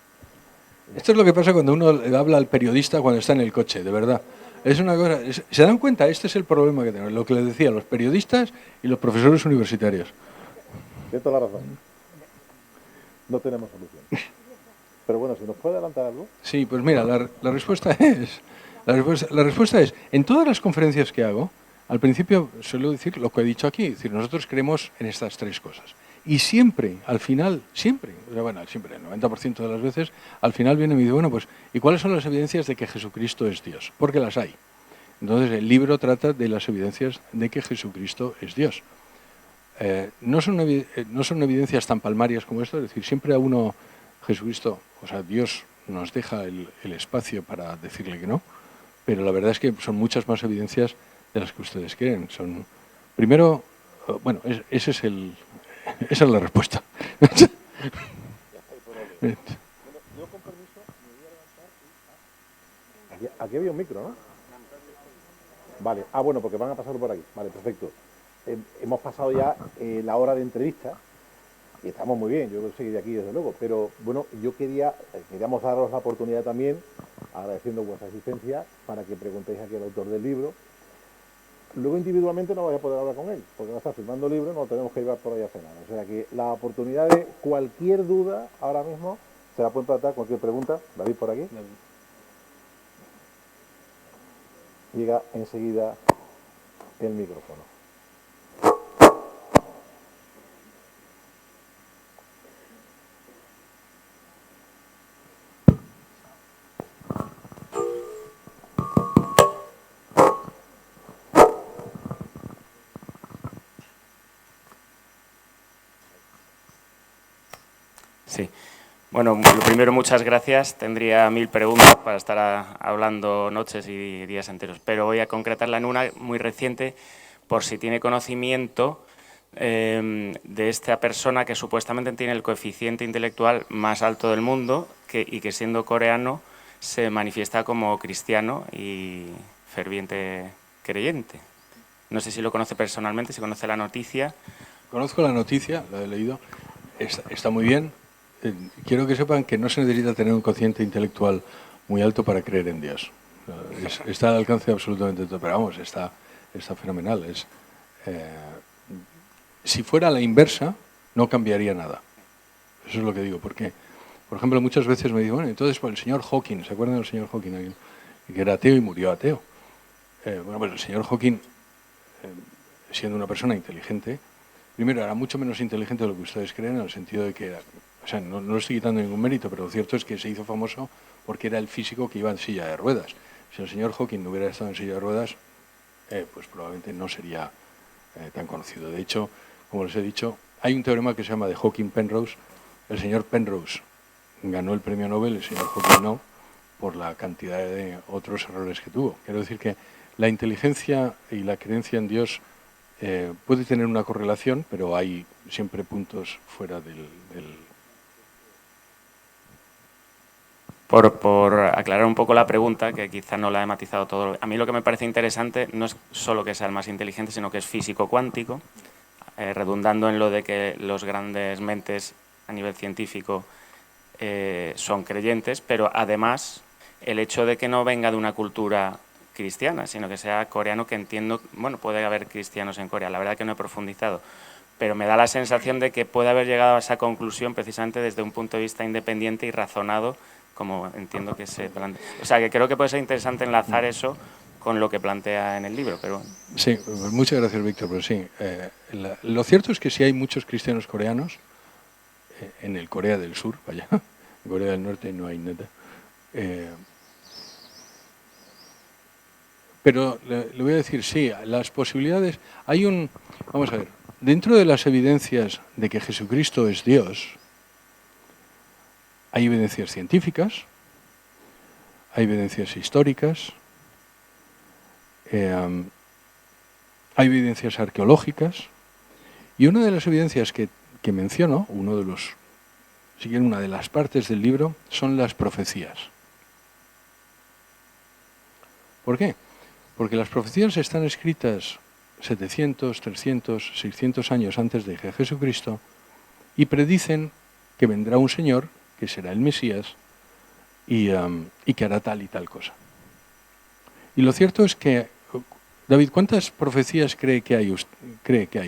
Esto es lo que pasa cuando uno le habla al periodista cuando está en el coche, de verdad. Es una cosa... ¿Se dan cuenta? Este es el problema que tenemos, lo que les decía, los periodistas y los profesores universitarios. Tienes toda la razón. No tenemos solución. Pero bueno, si nos puede adelantar algo. Sí, pues mira, la respuesta es... La respuesta es, en todas las conferencias que hago, al principio suelo decir lo que he dicho aquí, es decir, nosotros creemos en estas 3 cosas. Y siempre, al final, siempre, el 90% de las veces, al final viene y me dice, bueno, pues, ¿y cuáles son las evidencias de que Jesucristo es Dios? Porque las hay. Entonces, el libro trata de las evidencias de que Jesucristo es Dios. No son evidencias tan palmarias como esto, es decir, siempre a uno, Jesucristo, o sea, Dios nos deja el espacio para decirle que no, pero la verdad es que son muchas más evidencias de las que ustedes creen. Son, primero, bueno, esa es la respuesta. Aquí había un micro, ¿no? Vale, bueno, porque van a pasar por aquí. Vale, perfecto. Hemos pasado ya la hora de entrevista y estamos muy bien, yo quiero seguir aquí desde luego, pero bueno, yo queríamos daros la oportunidad también, agradeciendo vuestra asistencia, para que preguntéis aquí al autor del libro. Luego individualmente no vais a poder hablar con él, porque no está firmando el libro, no tenemos que llevar por ahí a cenar. O sea que la oportunidad de cualquier duda ahora mismo se la pueden tratar, cualquier pregunta. David, por aquí. Llega enseguida el micrófono. Sí. Bueno, lo primero, muchas gracias. Tendría 1000 preguntas para estar hablando noches y días enteros, pero voy a concretarla en una muy reciente, por si tiene conocimiento de esta persona que supuestamente tiene el coeficiente intelectual más alto del mundo y que siendo coreano se manifiesta como cristiano y ferviente creyente. No sé si lo conoce personalmente, si conoce la noticia. Conozco la noticia, la he leído, está muy bien. Quiero que sepan que no se necesita tener un cociente intelectual muy alto para creer en Dios. Está al alcance absolutamente todo, pero vamos, está fenomenal. Si fuera a la inversa, no cambiaría nada. Eso es lo que digo, porque, por ejemplo, muchas veces me dicen, bueno, entonces pues, el señor Hawking, ¿se acuerdan del señor Hawking? Que era ateo y murió ateo. Bueno, pues el señor Hawking, siendo una persona inteligente, primero era mucho menos inteligente de lo que ustedes creen, en el sentido de que era, o sea, no le estoy quitando ningún mérito, pero lo cierto es que se hizo famoso porque era el físico que iba en silla de ruedas. Si el señor Hawking no hubiera estado en silla de ruedas, pues probablemente no sería tan conocido. De hecho, como les he dicho, hay un teorema que se llama de Hawking-Penrose. El señor Penrose ganó el premio Nobel, el señor Hawking no, por la cantidad de otros errores que tuvo. Quiero decir que la inteligencia y la creencia en Dios puede tener una correlación, pero hay siempre puntos fuera del... Por aclarar un poco la pregunta, que quizá no la he matizado todo. A mí lo que me parece interesante no es solo que sea el más inteligente, sino que es físico cuántico, redundando en lo de que los grandes mentes a nivel científico son creyentes, pero además el hecho de que no venga de una cultura cristiana, sino que sea coreano, que entiendo, bueno, puede haber cristianos en Corea, la verdad que no he profundizado, pero me da la sensación de que puede haber llegado a esa conclusión precisamente desde un punto de vista independiente y razonado, como entiendo que se plantea. O sea, que creo que puede ser interesante enlazar eso con lo que plantea en el libro. Pero sí, muchas gracias, Víctor. Pero sí, lo cierto es que sí hay muchos cristianos coreanos, en el Corea del Sur, vaya, en Corea del Norte no hay nada. Pero le voy a decir, sí, las posibilidades... Vamos a ver, dentro de las evidencias de que Jesucristo es Dios, hay evidencias científicas, hay evidencias históricas, hay evidencias arqueológicas, y una de las evidencias que menciono, una de las partes del libro, son las profecías. ¿Por qué? Porque las profecías están escritas 700, 300, 600 años antes de Jesucristo y predicen que vendrá un Señor, que será el Mesías, y que hará tal y tal cosa. Y lo cierto es que, David, ¿cuántas profecías cree que hay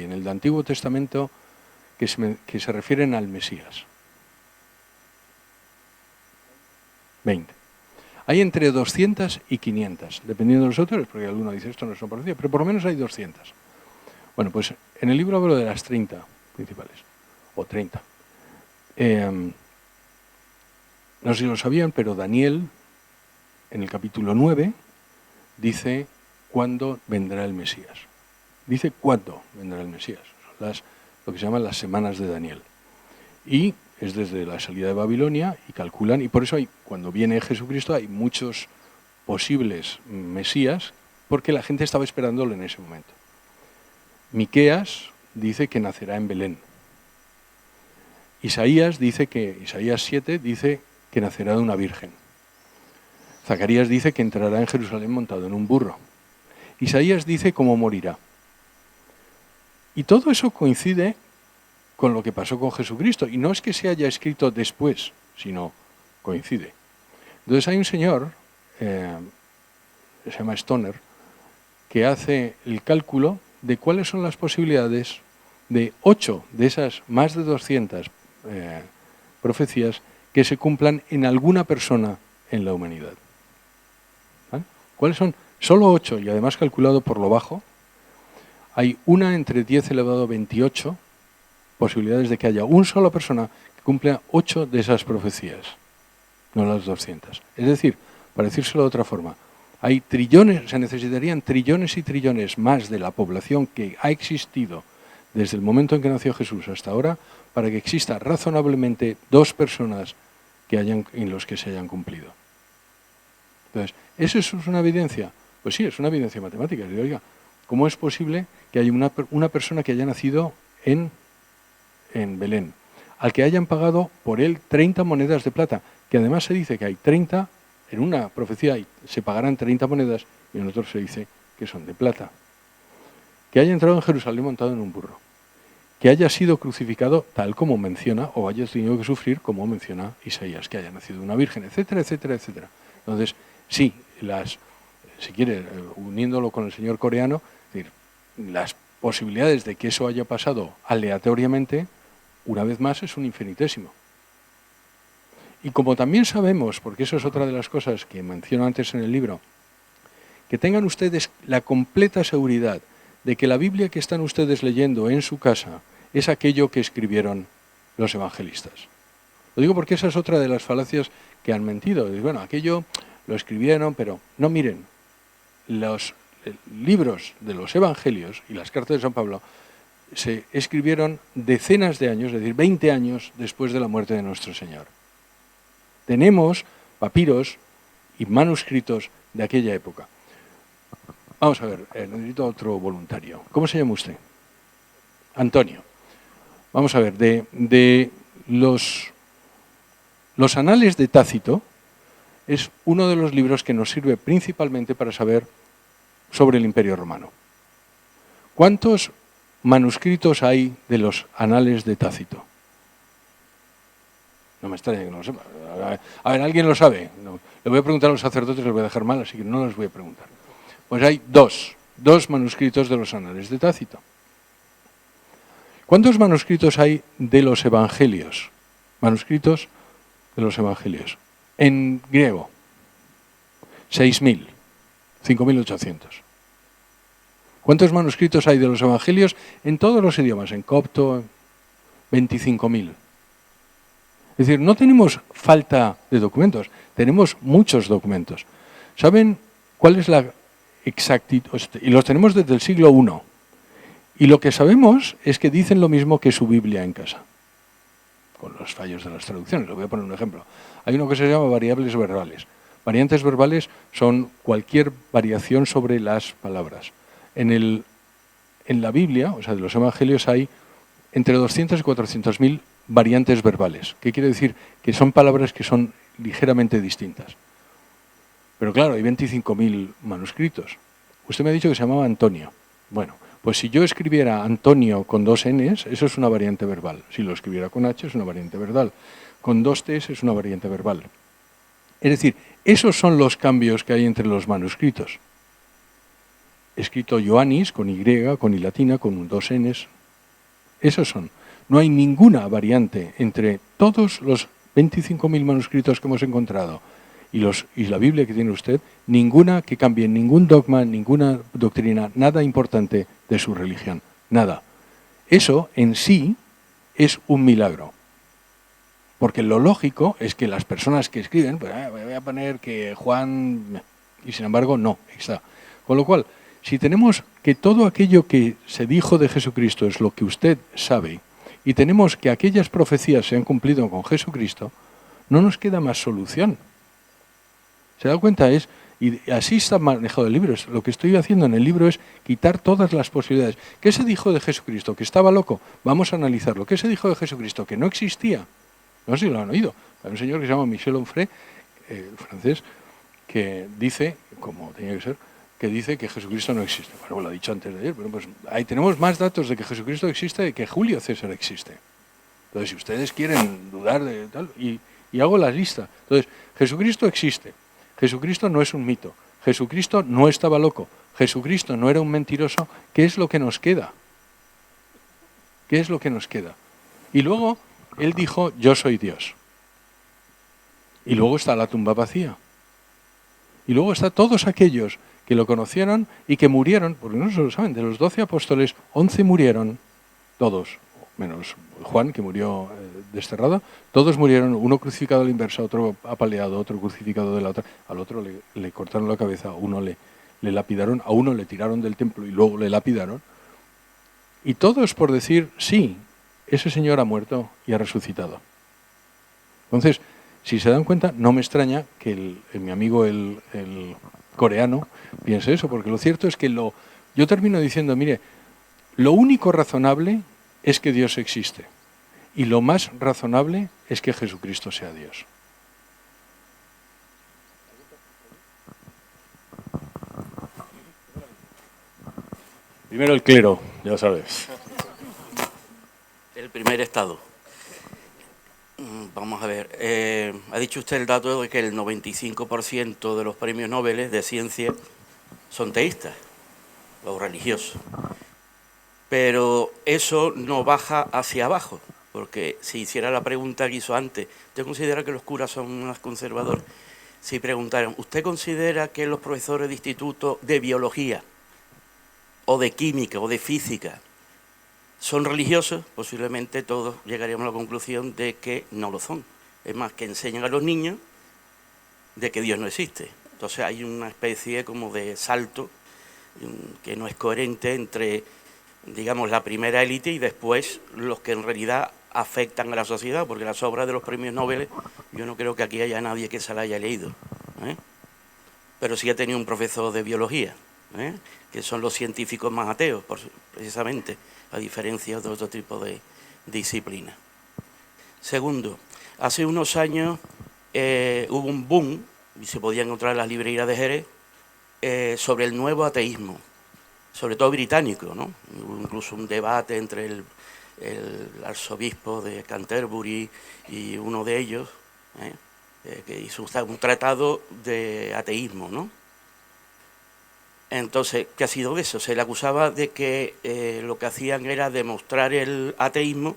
en el Antiguo Testamento que se refieren al Mesías? 20. Hay entre 200 y 500, dependiendo de los autores, porque alguno dice esto no es una profecía, pero por lo menos hay 200. Bueno, pues en el libro hablo de las 30 principales, o 30. No sé si lo sabían, pero Daniel, en el capítulo 9, dice cuándo vendrá el Mesías. Dice cuándo vendrá el Mesías. Son lo que se llaman las semanas de Daniel. Y es desde la salida de Babilonia y calculan, y por eso cuando viene Jesucristo hay muchos posibles Mesías, porque la gente estaba esperándolo en ese momento. Miqueas dice que nacerá en Belén. Isaías 7 dice que nacerá de una virgen. Zacarías dice que entrará en Jerusalén montado en un burro. Isaías dice cómo morirá. Y todo eso coincide con lo que pasó con Jesucristo. Y no es que se haya escrito después, sino coincide. Entonces hay un señor, se llama Stoner, que hace el cálculo de cuáles son las posibilidades de 8 de esas más de 200 profecías que se cumplan en alguna persona en la humanidad. ¿Vale? ¿Cuáles son? Solo 8, y además calculado por lo bajo. Hay una entre 10 elevado a 28 posibilidades de que haya una sola persona que cumpla 8 de esas profecías, no las 200. Es decir, para decírselo de otra forma, hay trillones, se necesitarían trillones y trillones más de la población que ha existido desde el momento en que nació Jesús hasta ahora para que exista razonablemente 2 personas en los que se hayan cumplido. Entonces, ¿eso es una evidencia? Pues sí, es una evidencia matemática. Oiga, ¿cómo es posible que haya una persona que haya nacido en Belén, al que hayan pagado por él 30 monedas de plata, que además se dice que hay 30 en una profecía se pagarán 30 monedas y en otro se dice que son de plata. Que haya entrado en Jerusalén montado en un burro. Que haya sido crucificado tal como menciona, o haya tenido que sufrir como menciona Isaías, que haya nacido de una virgen, etcétera, etcétera, etcétera. Entonces, sí, si quiere, uniéndolo con el señor coreano, es decir, las posibilidades de que eso haya pasado aleatoriamente, una vez más, es un infinitésimo. Y como también sabemos, porque eso es otra de las cosas que menciono antes en el libro, que tengan ustedes la completa seguridad de que la Biblia que están ustedes leyendo en su casa es aquello que escribieron los evangelistas. Lo digo porque esa es otra de las falacias que han mentido. Bueno, aquello lo escribieron, pero no, miren, los libros de los evangelios y las cartas de San Pablo se escribieron decenas de años, es decir, 20 años después de la muerte de nuestro Señor. Tenemos papiros y manuscritos de aquella época. Vamos a ver, necesito otro voluntario. ¿Cómo se llama usted? Antonio. Vamos a ver, de los Anales de Tácito es uno de los libros que nos sirve principalmente para saber sobre el Imperio Romano. ¿Cuántos manuscritos hay de los Anales de Tácito? No me extraña que no lo sepa. A ver, ¿alguien lo sabe? No. Le voy a preguntar a los sacerdotes, les voy a dejar mal, así que no les voy a preguntar. Pues hay dos manuscritos de los Anales de Tácito. ¿Cuántos manuscritos hay de los Evangelios? Manuscritos de los Evangelios. En griego, 6.000, 5.800. ¿Cuántos manuscritos hay de los Evangelios en todos los idiomas? En copto, 25.000. Es decir, no tenemos falta de documentos, tenemos muchos documentos. ¿Saben cuál es la exactitud? Y los tenemos desde el siglo I. Y lo que sabemos es que dicen lo mismo que su Biblia en casa, con los fallos de las traducciones. Les voy a poner un ejemplo. Hay uno que se llama variables verbales. Variantes verbales son cualquier variación sobre las palabras. En la Biblia, o sea, de los Evangelios, hay entre 200 y 400.000 variantes verbales. ¿Qué quiere decir? Que son palabras que son ligeramente distintas. Pero claro, hay 25.000 manuscritos. Usted me ha dicho que se llamaba Antonio. Bueno, pues si yo escribiera Antonio con 2 Ns, eso es una variante verbal. Si lo escribiera con H, es una variante verbal. Con 2 Ts es una variante verbal. Es decir, esos son los cambios que hay entre los manuscritos. Escrito Ioannis con Y, con I latina, con 2 Ns. Esos son. No hay ninguna variante entre todos los 25.000 manuscritos que hemos encontrado y la Biblia que tiene usted, ninguna que cambie ningún dogma, ninguna doctrina, nada importante de su religión. Nada. Eso en sí es un milagro. Porque lo lógico es que las personas que escriben, pues voy a poner que Juan, y sin embargo no, está. Con lo cual, si tenemos que todo aquello que se dijo de Jesucristo es lo que usted sabe, y tenemos que aquellas profecías se han cumplido con Jesucristo, no nos queda más solución. ¿Se da cuenta? Y así está manejado el libro. Lo que estoy haciendo en el libro es quitar todas las posibilidades. ¿Qué se dijo de Jesucristo? ¿Que estaba loco? Vamos a analizarlo. ¿Qué se dijo de Jesucristo? Que no existía. No sé si lo han oído. Hay un señor que se llama Michel Onfray, francés, que dice, como tenía que ser, que dice que Jesucristo no existe. Bueno, lo ha dicho antes de ayer, pero pues ahí tenemos más datos de que Jesucristo existe de que Julio César existe. Entonces, si ustedes quieren dudar de tal, y hago la lista. Entonces, Jesucristo existe. Jesucristo no es un mito. Jesucristo no estaba loco. Jesucristo no era un mentiroso. ¿Qué es lo que nos queda? ¿Qué es lo que nos queda? Y luego, él dijo, yo soy Dios. Y luego está la tumba vacía. Y luego está todos aquellos que lo conocieron y que murieron, porque no se lo saben, de los 12 apóstoles, 11 murieron, todos, menos Juan, que murió desterrado, todos murieron, uno crucificado a la inversa, otro apaleado, otro crucificado de la otra, al otro le cortaron la cabeza, a uno le lapidaron, a uno le tiraron del templo y luego le lapidaron, y todos por decir, sí, ese señor ha muerto y ha resucitado. Entonces, si se dan cuenta, no me extraña que mi amigo el coreano piense eso, porque lo cierto es que yo termino diciendo, mire, lo único razonable es que Dios existe, y lo más razonable es que Jesucristo sea Dios. Primero el clero, ya sabes. El primer estado. Vamos a ver. Ha dicho usted el dato de que el 95% de los premios Nobel de ciencia son teístas o religiosos. Pero eso no baja hacia abajo, porque si hiciera la pregunta que hizo antes, ¿usted considera que los curas son más conservadores? Si preguntaran, ¿usted considera que los profesores de instituto de biología o de química o de física son religiosos? Posiblemente todos llegaríamos a la conclusión de que no lo son. Es más, que enseñan a los niños de que Dios no existe. Entonces hay una especie como de salto que no es coherente entre, digamos, la primera élite y después los que en realidad afectan a la sociedad, porque las obras de los premios Nobel, yo no creo que aquí haya nadie que se la haya leído, ¿eh? Pero sí ha tenido un profesor de biología, que son los científicos más ateos, precisamente, a diferencia de otro tipo de disciplinas. Segundo, hace unos años hubo un boom, y se podía encontrar en las librerías de Jerez, sobre el nuevo ateísmo, sobre todo británico, ¿no? Hubo incluso un debate entre el arzobispo de Canterbury y uno de ellos, que hizo un tratado de ateísmo, ¿no? Entonces, ¿qué ha sido de eso? Se le acusaba de que lo que hacían era demostrar el ateísmo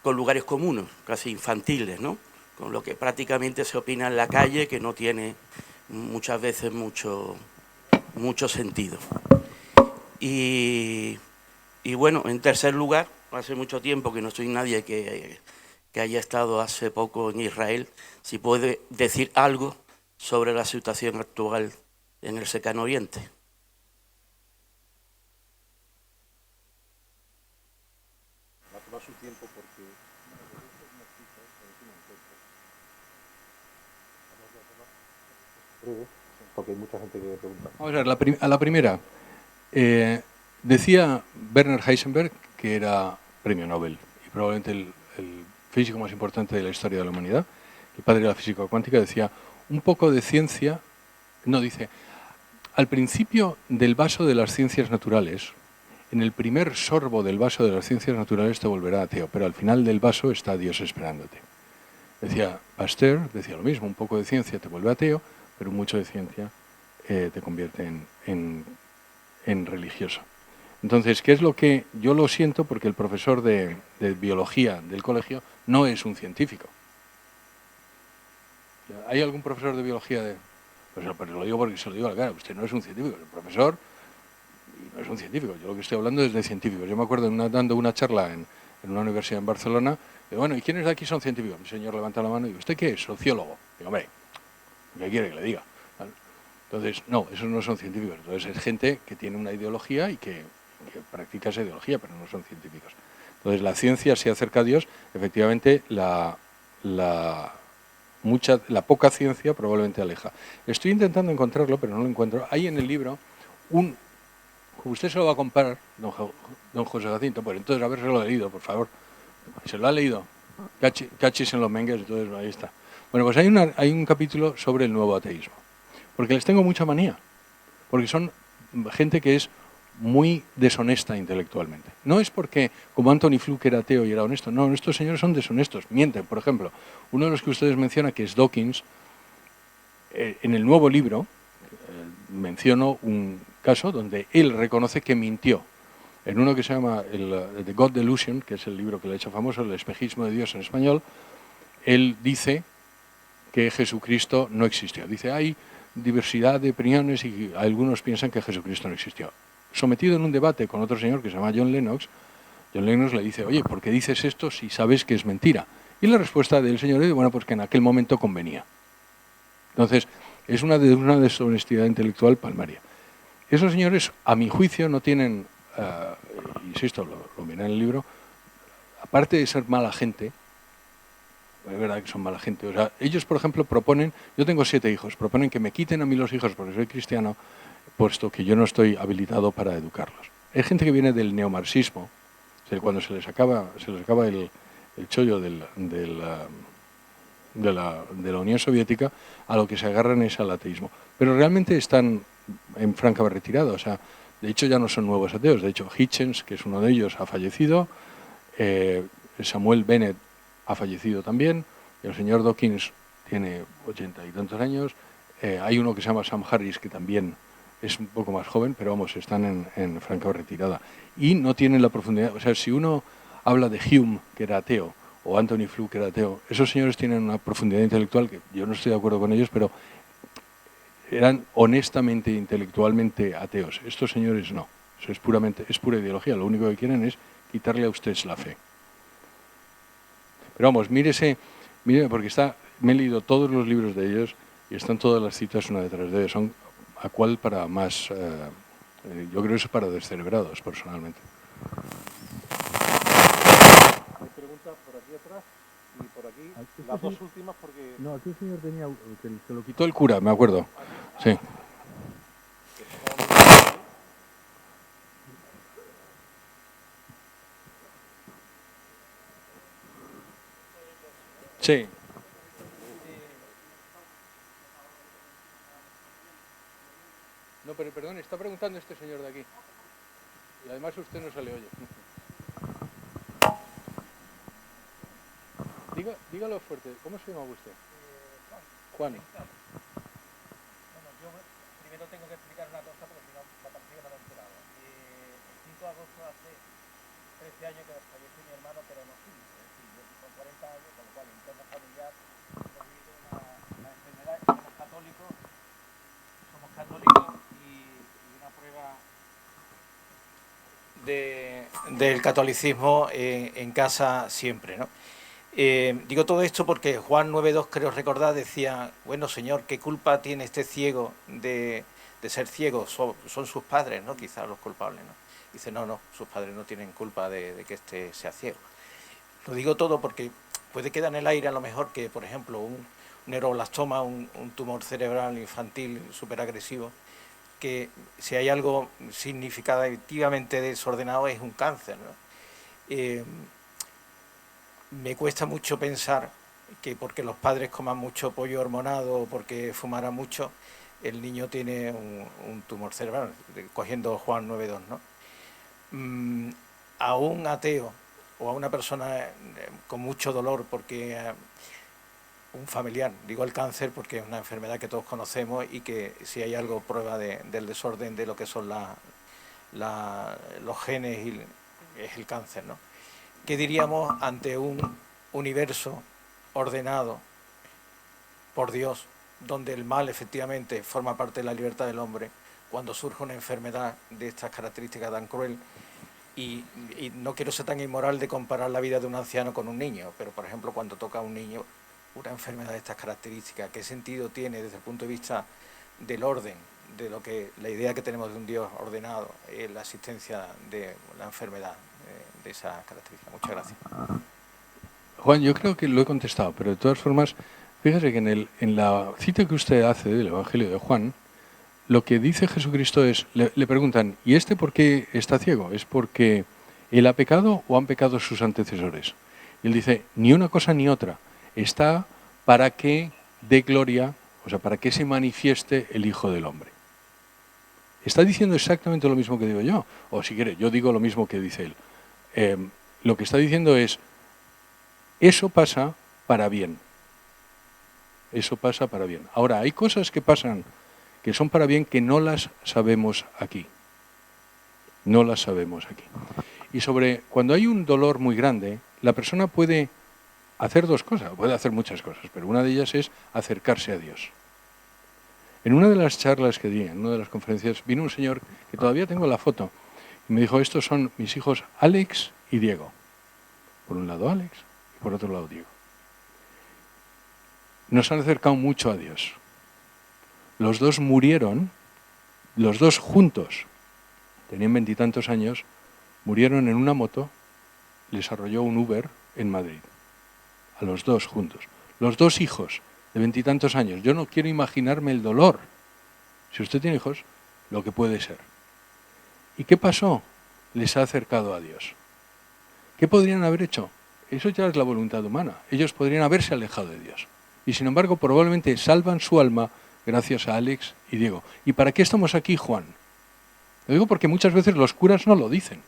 con lugares comunes, casi infantiles, ¿no? Con lo que prácticamente se opina en la calle, que no tiene muchas veces mucho sentido. Y bueno, en tercer lugar, hace mucho tiempo que no soy nadie que haya estado hace poco en Israel, si puede decir algo sobre la situación actual en el Cercano Oriente. Va a tomar su tiempo porque... Porque hay mucha gente que pregunta. Vamos a ver, a la primera. Decía Werner Heisenberg que era premio Nobel y probablemente el físico más importante de la historia de la humanidad, el padre de la física cuántica, decía, un poco de ciencia, no, dice, al principio del vaso de las ciencias naturales, en el primer sorbo del vaso de las ciencias naturales te volverá ateo, pero al final del vaso está Dios esperándote. Decía Pasteur, decía lo mismo, un poco de ciencia te vuelve ateo, pero mucho de ciencia te convierte en religioso. Entonces, ¿qué es lo que yo lo siento? Porque el profesor de biología del colegio no es un científico. ¿Hay algún profesor de biología? Pues lo digo porque se lo digo a la cara. Usted no es un científico, es un profesor y no es un científico. Yo lo que estoy hablando es de científicos. Yo me acuerdo dando una charla en una universidad en Barcelona. Digo, bueno, ¿y quiénes de aquí son científicos? Mi señor levanta la mano y digo, ¿usted qué es? Sociólogo. Digo, hombre, ¿qué quiere que le diga? Entonces, no, esos no son científicos. Entonces, es gente que tiene una ideología y que practica esa ideología, pero no son científicos. Entonces, la ciencia se acerca a Dios. Efectivamente, la poca ciencia probablemente aleja. Estoy intentando encontrarlo, pero no lo encuentro. Hay en el libro usted se lo va a comprar, don José Jacinto, pues entonces a ver si lo ha leído, por favor. ¿Se lo ha leído? Cachis en los mengues, entonces ahí está. Bueno, pues hay un capítulo sobre el nuevo ateísmo. Porque les tengo mucha manía. Porque son gente que es muy deshonesta intelectualmente. No es porque, como Anthony Flew, que era ateo y era honesto. No, estos señores son deshonestos, mienten. Por ejemplo, uno de los que ustedes mencionan, que es Dawkins, en el nuevo libro menciono un caso donde él reconoce que mintió. En uno que se llama The God Delusion, que es el libro que le ha hecho famoso, El espejismo de Dios en español, él dice que Jesucristo no existió. Dice, hay diversidad de opiniones y algunos piensan que Jesucristo no existió. Sometido en un debate con otro señor que se llama John Lennox le dice, oye, ¿por qué dices esto si sabes que es mentira? Y la respuesta del señor es, bueno, pues que en aquel momento convenía. Entonces, es una deshonestidad intelectual palmaria. Esos señores, a mi juicio, no tienen, insisto, lo miré en el libro, aparte de ser mala gente, es verdad que son mala gente. O sea, ellos, por ejemplo, proponen, yo tengo 7 hijos, proponen que me quiten a mí los hijos porque soy cristiano, puesto que yo no estoy habilitado para educarlos. Hay gente que viene del neomarxismo, o sea, cuando se les acaba el chollo de la Unión Soviética, a lo que se agarran es al ateísmo. Pero realmente están en franca retirada, o sea, De hecho, ya no son nuevos ateos. De hecho, Hitchens, que es uno de ellos, ha fallecido. Samuel Bennett ha fallecido también. El señor Dawkins tiene 80 y tantos años. Hay uno que se llama Sam Harris, que también es un poco más joven, pero vamos, están en franca retirada. Y no tienen la profundidad. O sea, si uno habla de Hume, que era ateo, o Anthony Flew, que era ateo, esos señores tienen una profundidad intelectual que yo no estoy de acuerdo con ellos, pero eran honestamente, intelectualmente ateos. Estos señores no. Eso es pura ideología. Lo único que quieren es quitarle a ustedes la fe. Pero vamos, mire, porque me he leído todos los libros de ellos y están todas las citas una detrás de ellos. Son a cual para más, yo creo que eso es para descerebrados, personalmente. Hay preguntas por aquí atrás y por aquí, las dos últimas porque... No, aquí el señor tenía, que se lo quitó el cura, me acuerdo. Sí. Sí. No, pero perdón, está preguntando este señor de aquí. Y además usted no se le oye. Dígalo fuerte. ¿Cómo se llama usted? Juan. Bueno, yo primero tengo que explicar una cosa porque si no, me parece que no me he enterado. El 5 de agosto hace 13 años que falleció mi hermano, pero no sí. Es decir, yo con 40 años, con lo cual en entorno familiar hemos vivido una enfermedad. Somos católicos y una prueba del catolicismo en casa siempre, ¿no? Digo todo esto porque Juan 9.2, creo recordar, decía, bueno, Señor, ¿qué culpa tiene este ciego de ser ciego? Son sus padres, ¿no? Quizás los culpables, ¿no? Dice, no, sus padres no tienen culpa de que éste sea ciego. Lo digo todo porque puede quedar en el aire a lo mejor que, por ejemplo, un neuroblastoma, un tumor cerebral infantil superagresivo, que si hay algo significativamente desordenado es un cáncer, ¿no? Me cuesta mucho pensar que porque los padres coman mucho pollo hormonado o porque fumaran mucho, el niño tiene un tumor cerebral, cogiendo Juan 9.2, ¿no? A un ateo o a una persona con mucho dolor porque un familiar, digo el cáncer porque es una enfermedad que todos conocemos y que si hay algo prueba del desorden de lo que son los genes es el cáncer, ¿no? ¿Qué diríamos ante un universo ordenado por Dios, donde el mal efectivamente forma parte de la libertad del hombre, cuando surge una enfermedad de estas características tan cruel? Y no quiero ser tan inmoral de comparar la vida de un anciano con un niño, pero por ejemplo cuando toca a un niño una enfermedad de estas características, ¿qué sentido tiene desde el punto de vista del orden, de lo que la idea que tenemos de un Dios ordenado, la existencia de la enfermedad de esas características? Muchas gracias. Juan, yo creo que lo he contestado, pero de todas formas, fíjese que en la cita que usted hace del Evangelio de Juan, lo que dice Jesucristo es, le preguntan, ¿y este por qué está ciego? ¿Es porque él ha pecado o han pecado sus antecesores? Y él dice, ni una cosa ni otra. Está para que dé gloria, o sea, para que se manifieste el Hijo del Hombre. Está diciendo exactamente lo mismo que digo yo. O si quiere, yo digo lo mismo que dice él. Lo que está diciendo es, eso pasa para bien. Eso pasa para bien. Ahora, hay cosas que pasan que son para bien que no las sabemos aquí. No las sabemos aquí. Y sobre cuando hay un dolor muy grande, la persona puede hacer dos cosas, puede hacer muchas cosas, pero una de ellas es acercarse a Dios. En una de las charlas que di, en una de las conferencias, vino un señor que todavía tengo la foto, y me dijo, estos son mis hijos Alex y Diego. Por un lado Alex y por otro lado Diego. Nos han acercado mucho a Dios. Los dos murieron, los dos juntos, tenían 20 y tantos años, murieron en una moto, les arrolló un Uber en Madrid. A los dos juntos. Los dos hijos de 20 y tantos años. Yo no quiero imaginarme el dolor. Si usted tiene hijos, lo que puede ser. ¿Y qué pasó? Les ha acercado a Dios. ¿Qué podrían haber hecho? Eso ya es la voluntad humana. Ellos podrían haberse alejado de Dios. Y sin embargo, probablemente salvan su alma gracias a Alex y Diego. ¿Y para qué estamos aquí, Juan? Lo digo porque muchas veces los curas no lo dicen.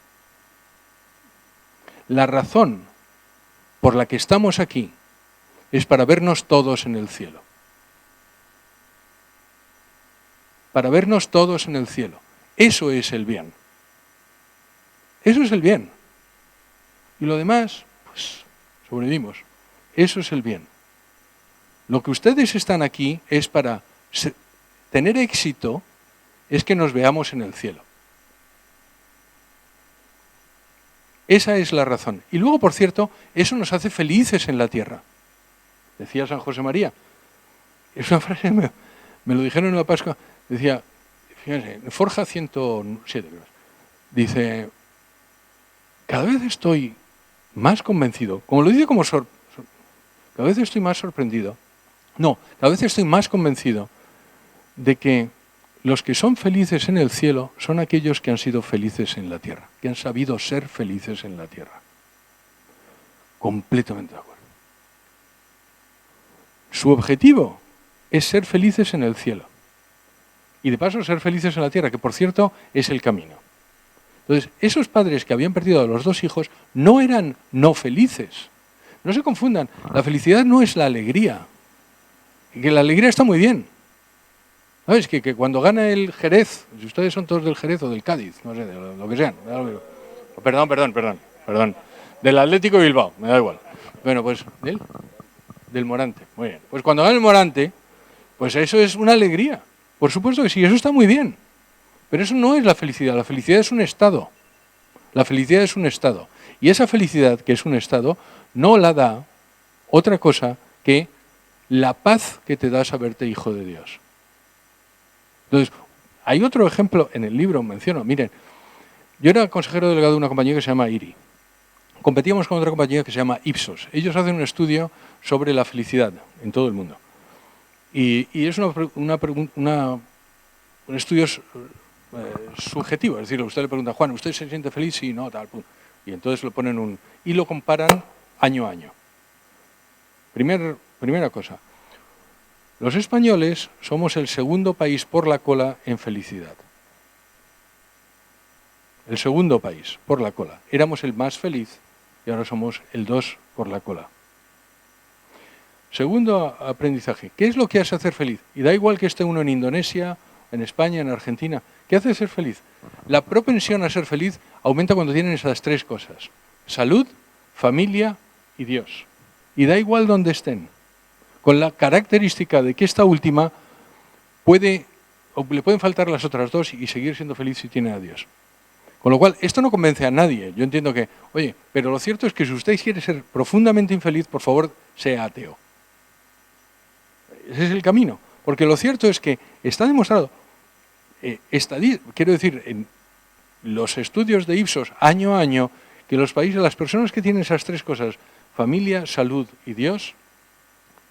La razón por la que estamos aquí es para vernos todos en el cielo. Para vernos todos en el cielo. Eso es el bien. Eso es el bien. Y lo demás, pues, sobrevivimos. Eso es el bien. Lo que ustedes están aquí es para tener éxito, es que nos veamos en el cielo. Esa es la razón. Y luego, por cierto, eso nos hace felices en la tierra. Decía San José María. Es una frase, me lo dijeron en la Pascua. Decía, fíjense, Forja 107, dice, cada vez estoy más convencido, como lo dice como cada vez estoy más sorprendido, no, cada vez estoy más convencido de que los que son felices en el cielo son aquellos que han sido felices en la tierra, que han sabido ser felices en la tierra. Completamente de acuerdo. Su objetivo es ser felices en el cielo. Y de paso ser felices en la tierra, que por cierto es el camino. Entonces, esos padres que habían perdido a los dos hijos no eran no felices. No se confundan, la felicidad no es la alegría. Y que la alegría está muy bien. ¿Sabes? Que cuando gana el Jerez, si ustedes son todos del Jerez o del Cádiz, no sé, de lo que sean. Perdón. Del Atlético de Bilbao, me da igual. Bueno, pues, del Morante. Muy bien. Pues cuando gana el Morante, pues eso es una alegría. Por supuesto que sí, eso está muy bien. Pero eso no es la felicidad es un estado. La felicidad es un estado. Y esa felicidad, que es un estado, no la da otra cosa que la paz que te da saberte hijo de Dios. Entonces, hay otro ejemplo en el libro, menciono, miren, yo era consejero delegado de una compañía que se llama IRI. Competíamos con otra compañía que se llama Ipsos. Ellos hacen un estudio sobre la felicidad en todo el mundo. Y es un estudio subjetivo, es decir, usted le pregunta, Juan, ¿usted se siente feliz? Sí, no, tal, pum. Y entonces lo ponen y lo comparan año a año. Primera cosa, los españoles somos el segundo país por la cola en felicidad. El segundo país por la cola. Éramos el más feliz y ahora somos el 2 por la cola. Segundo aprendizaje, ¿qué es lo que hace ser feliz? Y da igual que esté uno en Indonesia, en España, en Argentina. ¿Qué hace ser feliz? La propensión a ser feliz aumenta cuando tienen esas tres cosas. Salud, familia y Dios. Y da igual donde estén. Con la característica de que esta última le pueden faltar las otras dos y seguir siendo feliz si tiene a Dios. Con lo cual, esto no convence a nadie. Yo entiendo que, oye, pero lo cierto es que si usted quiere ser profundamente infeliz, por favor, sea ateo. Ese es el camino. Porque lo cierto es que está demostrado, quiero decir, en los estudios de Ipsos, año a año, que las personas que tienen esas tres cosas, familia, salud y Dios,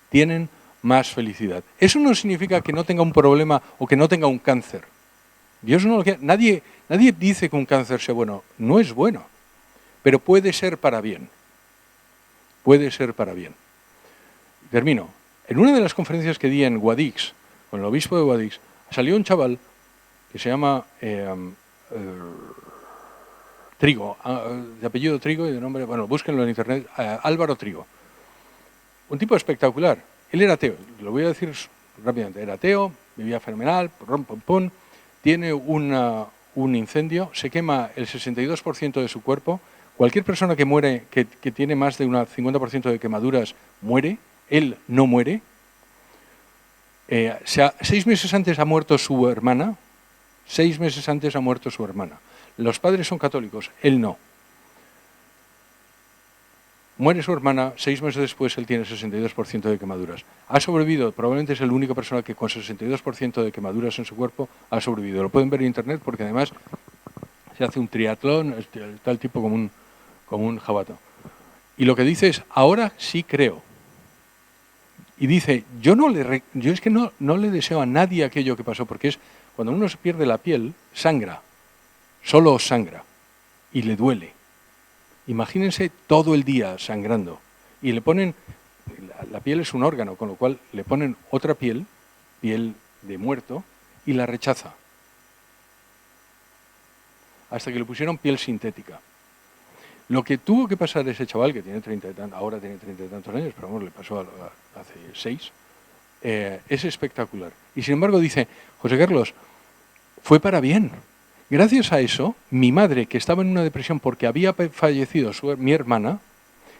tienen más felicidad. Eso no significa que no tenga un problema o que no tenga un cáncer. Dios no lo quiere. Nadie dice que un cáncer sea bueno. No es bueno. Pero puede ser para bien. Puede ser para bien. Termino. En una de las conferencias que di en Guadix, con el obispo de Guadix, salió un chaval que se llama Trigo, de apellido Trigo y de nombre, bueno, búsquenlo en internet, Álvaro Trigo. Un tipo espectacular. Él era ateo, lo voy a decir rápidamente. Era ateo, vivía fenomenal, pum, pum, pum. Tiene un incendio, se quema el 62% de su cuerpo. Cualquier persona que muere, que tiene más de un 50% de quemaduras, muere. Él no muere. 6 meses antes ha muerto su hermana. 6 meses antes ha muerto su hermana. Los padres son católicos, él no. Muere su hermana, 6 meses después él tiene 62% de quemaduras. Ha sobrevivido, probablemente es la única persona que con 62% de quemaduras en su cuerpo ha sobrevivido. Lo pueden ver en internet porque además se hace un triatlón, tal tipo como un jabato. Y lo que dice es, ahora sí creo. Y dice, yo es que no le deseo a nadie aquello que pasó, porque es cuando uno se pierde la piel, sangra, solo sangra, y le duele. Imagínense todo el día sangrando y le ponen, la piel es un órgano, con lo cual le ponen otra piel de muerto, y la rechaza. hasta que le pusieron piel sintética. Lo que tuvo que pasar ese chaval, que tiene 30 y tantos, ahora tiene 30 y tantos años, pero vamos, le pasó hace 6, es espectacular. Y sin embargo dice, José Carlos, fue para bien. Gracias a eso, mi madre, que estaba en una depresión porque había fallecido mi hermana,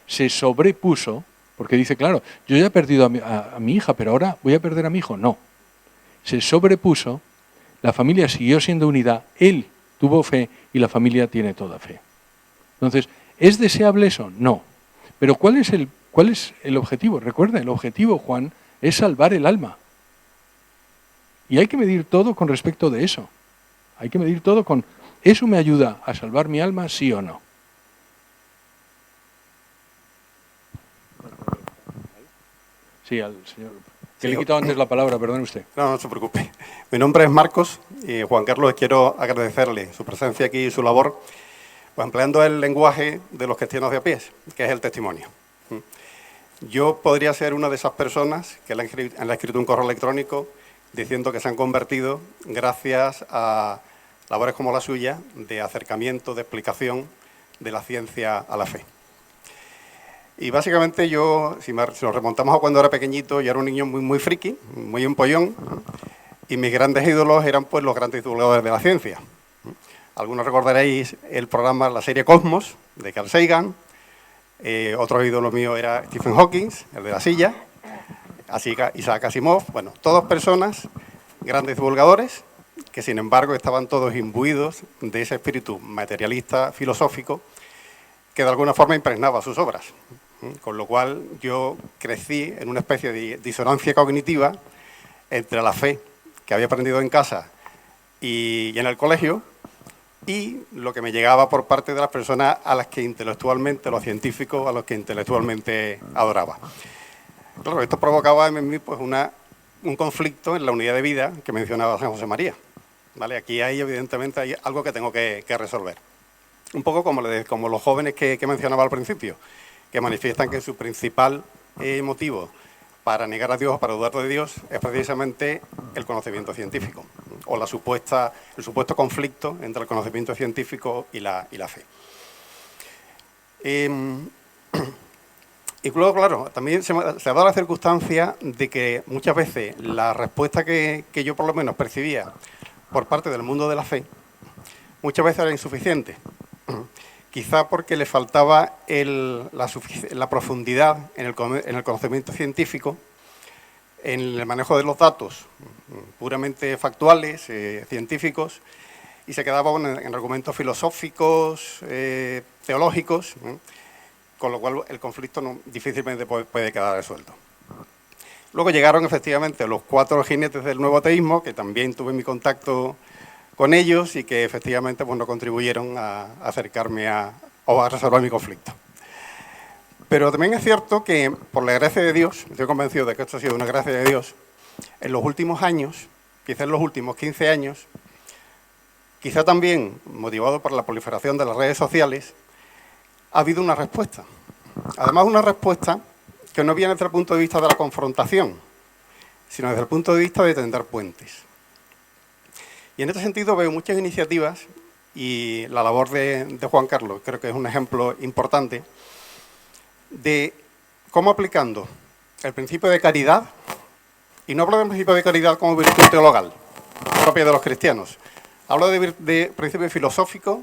se sobrepuso, porque dice, claro, yo ya he perdido a mi hija, pero ahora voy a perder a mi hijo. No, se sobrepuso, la familia siguió siendo unida, él tuvo fe y la familia tiene toda fe. Entonces, ¿es deseable eso? No. Pero ¿cuál es el objetivo? Recuerda, el objetivo, Juan, es salvar el alma. Y hay que medir todo con respecto de eso. Hay que medir todo con, ¿eso me ayuda a salvar mi alma, sí o no? Sí, al señor. Que le he quitado antes la palabra, perdone usted. No, no se preocupe. Mi nombre es Marcos y Juan Carlos, quiero agradecerle su presencia aquí y su labor, pues empleando el lenguaje de los cristianos de a pie, que es el testimonio. Yo podría ser una de esas personas que le han escrito un correo electrónico diciendo que se han convertido gracias a labores como la suya de acercamiento, de explicación de la ciencia a la fe. Y básicamente yo, si nos remontamos a cuando era pequeñito, yo era un niño muy friki, muy empollón, y mis grandes ídolos eran pues los grandes divulgadores de la ciencia. Algunos recordaréis el programa, la serie Cosmos, de Carl Sagan. Otro ídolo mío era Stephen Hawking, el de la silla, así Isaac Asimov. Bueno, todas personas, grandes divulgadores, que sin embargo estaban todos imbuidos de ese espíritu materialista, filosófico, que de alguna forma impregnaba sus obras. Con lo cual yo crecí en una especie de disonancia cognitiva entre la fe que había aprendido en casa y en el colegio y lo que me llegaba por parte de las personas a las que intelectualmente, los científicos, a los que intelectualmente adoraba. Claro, esto provocaba en mí pues un conflicto en la unidad de vida que mencionaba San José María. ¿Vale? Aquí evidentemente hay algo que tengo que resolver. Un poco como los jóvenes que mencionaba al principio, que manifiestan que su principal motivo para negar a Dios o para dudar de Dios es precisamente el conocimiento científico o el supuesto conflicto entre el conocimiento científico y la fe. Y luego, claro, también se ha dado la circunstancia de que muchas veces la respuesta que yo por lo menos percibía por parte del mundo de la fe muchas veces era insuficiente. Quizá porque le faltaba la profundidad en el conocimiento científico, en el manejo de los datos puramente factuales, científicos, y se quedaba en argumentos filosóficos, teológicos, con lo cual el conflicto difícilmente puede quedar resuelto. Luego llegaron efectivamente los 4 jinetes del nuevo ateísmo, que también tuve mi contacto con ellos y que efectivamente pues, no contribuyeron a acercarme o a resolver mi conflicto. Pero también es cierto que, por la gracia de Dios, estoy convencido de que esto ha sido una gracia de Dios, en los últimos años, quizás en los últimos 15 años, quizá también motivado por la proliferación de las redes sociales, ha habido una respuesta. Además, una respuesta que no viene desde el punto de vista de la confrontación, sino desde el punto de vista de tender puentes. Y en este sentido veo muchas iniciativas y la labor de Juan Carlos creo que es un ejemplo importante de cómo aplicando el principio de caridad, y no hablo del principio de caridad como virtud teologal, propia de los cristianos, hablo de principio filosófico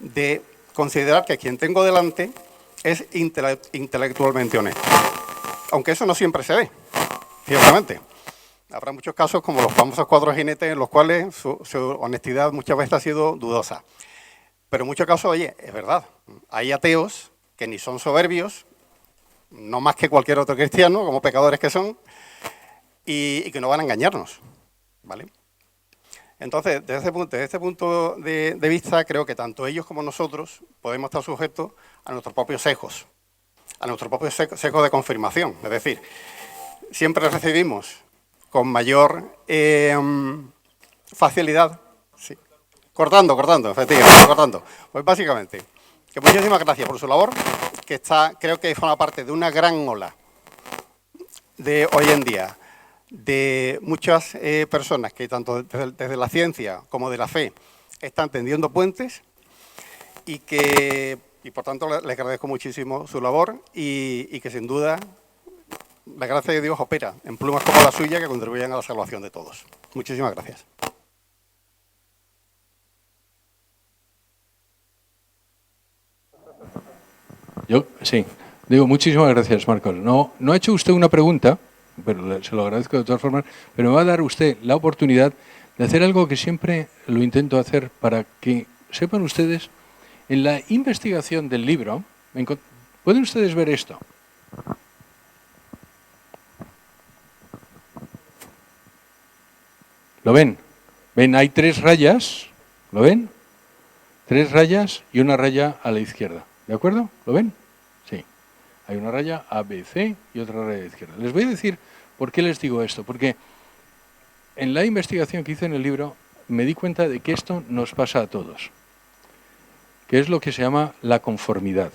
de considerar que quien tengo delante es intelectualmente honesto, aunque eso no siempre se ve, ciertamente. Habrá muchos casos como los famosos 4 jinetes en los cuales su honestidad muchas veces ha sido dudosa. Pero en muchos casos, oye, es verdad, hay ateos que ni son soberbios, no más que cualquier otro cristiano, como pecadores que son, y que no van a engañarnos, ¿vale? Entonces, desde este punto de vista, creo que tanto ellos como nosotros podemos estar sujetos a nuestros propios sesgos, a nuestros propios sesgos de confirmación. Es decir, siempre recibimos con mayor facilidad, sí. Cortando, efectivamente, cortando. Pues básicamente, que muchísimas gracias por su labor, que creo que forma parte de una gran ola de hoy en día, de muchas personas que tanto desde la ciencia como de la fe están tendiendo puentes y por tanto les agradezco muchísimo su labor y que sin duda la gracia de Dios opera en plumas como la suya que contribuyen a la salvación de todos. Muchísimas gracias. Yo, sí. Digo, muchísimas gracias, Marcos. No ha hecho usted una pregunta, pero se lo agradezco de todas formas, pero me va a dar usted la oportunidad de hacer algo que siempre lo intento hacer para que sepan ustedes, en la investigación del libro, ¿pueden ustedes ver esto? ¿Lo ven? ¿Ven? Hay 3 rayas, ¿lo ven? 3 rayas y una raya a la izquierda, ¿de acuerdo? ¿Lo ven? Sí. Hay una raya A, B, C y otra raya a la izquierda. Les voy a decir por qué les digo esto, porque en la investigación que hice en el libro me di cuenta de que esto nos pasa a todos, que es lo que se llama la conformidad.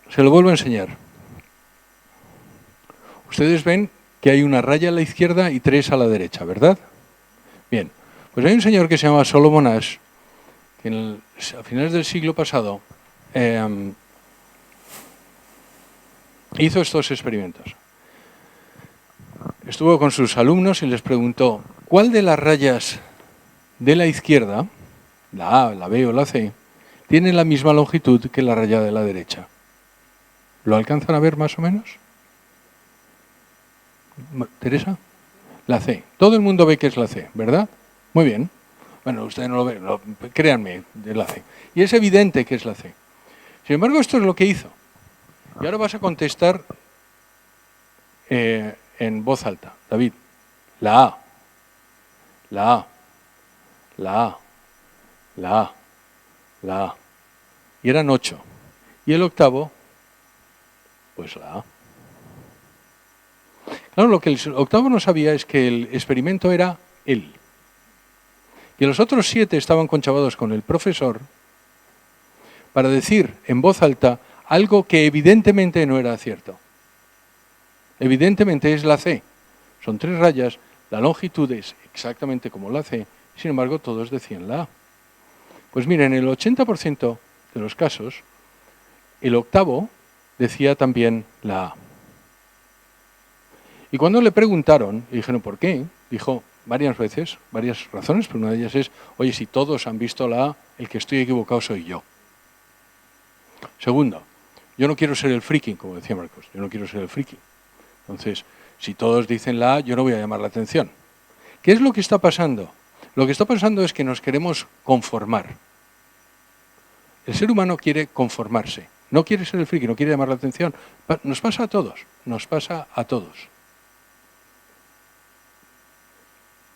Se lo vuelvo a enseñar. Ustedes ven que hay una raya a la izquierda y 3 a la derecha, ¿verdad? Bien, pues hay un señor que se llama Solomon Asch, que a finales del siglo pasado hizo estos experimentos. Estuvo con sus alumnos y les preguntó, ¿cuál de las rayas de la izquierda, la A, la B o la C, tiene la misma longitud que la raya de la derecha? ¿Lo alcanzan a ver más o menos? ¿Teresa? La C. Todo el mundo ve que es la C, ¿verdad? Muy bien. Bueno, ustedes no lo ven, créanme, es la C. Y es evidente que es la C. Sin embargo, esto es lo que hizo. Y ahora vas a contestar en voz alta. David, la A, la A, la A, la A, la A. Y eran 8. Y el octavo, pues la A. Claro, lo que el octavo no sabía es que el experimento era él. Y los otros 7 estaban conchavados con el profesor para decir en voz alta algo que evidentemente no era cierto. Evidentemente es la C. Son 3 rayas, la longitud es exactamente como la C, sin embargo todos decían la A. Pues miren, en el 80% de los casos, el octavo decía también la A. Y cuando le preguntaron, y dijeron, ¿por qué? Dijo varias veces, varias razones, pero una de ellas es, oye, si todos han visto la A, el que estoy equivocado soy yo. Segundo, yo no quiero ser el friki, como decía Marcos, yo no quiero ser el friki. Entonces, si todos dicen la A, yo no voy a llamar la atención. ¿Qué es lo que está pasando? Lo que está pasando es que nos queremos conformar. El ser humano quiere conformarse, no quiere ser el friki, no quiere llamar la atención. Nos pasa a todos, nos pasa a todos.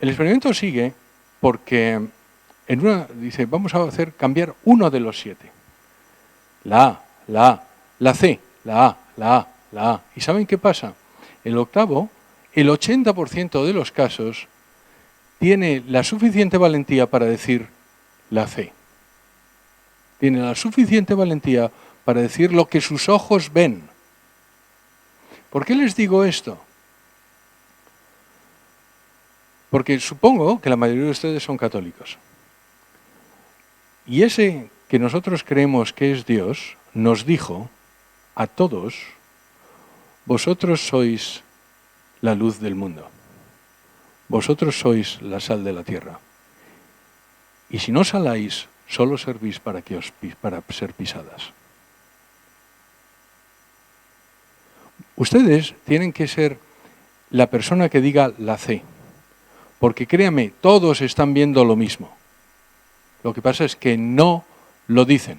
El experimento sigue porque dice, vamos a hacer cambiar uno de los 7. La A, la A, la C, la A, la A, la A. ¿Y saben qué pasa? El octavo, el 80% de los casos, tiene la suficiente valentía para decir la C. Tiene la suficiente valentía para decir lo que sus ojos ven. ¿Por qué les digo esto? Porque supongo que la mayoría de ustedes son católicos. Y ese que nosotros creemos que es Dios, nos dijo a todos, vosotros sois la luz del mundo. Vosotros sois la sal de la tierra. Y si no saláis, solo servís para ser pisadas. Ustedes tienen que ser la persona que diga la C. Porque créanme, todos están viendo lo mismo. Lo que pasa es que no lo dicen.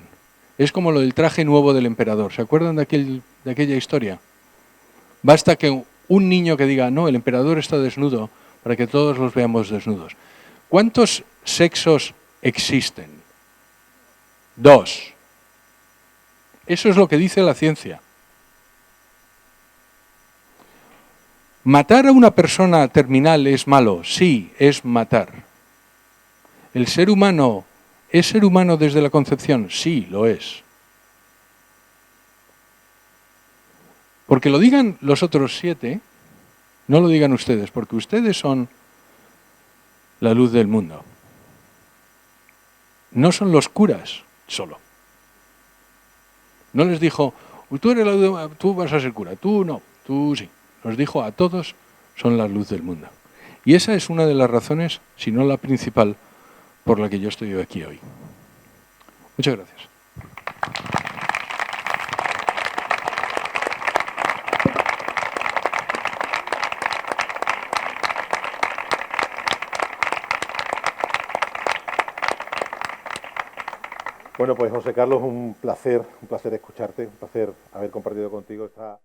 Es como lo del traje nuevo del emperador. ¿Se acuerdan de aquella historia? Basta que un niño que diga, no, el emperador está desnudo, para que todos los veamos desnudos. ¿Cuántos sexos existen? 2. Eso es lo que dice la ciencia. ¿Matar a una persona terminal es malo? Sí, es matar. ¿El ser humano es ser humano desde la concepción? Sí, lo es. Porque lo digan los otros 7, no lo digan ustedes, porque ustedes son la luz del mundo. No son los curas solo. No les dijo, tú vas a ser cura, tú no, tú sí. Los dijo a todos, son la luz del mundo. Y esa es una de las razones, si no la principal, por la que yo estoy aquí hoy. Muchas gracias. Bueno, pues José Carlos, un placer escucharte, un placer haber compartido contigo esta...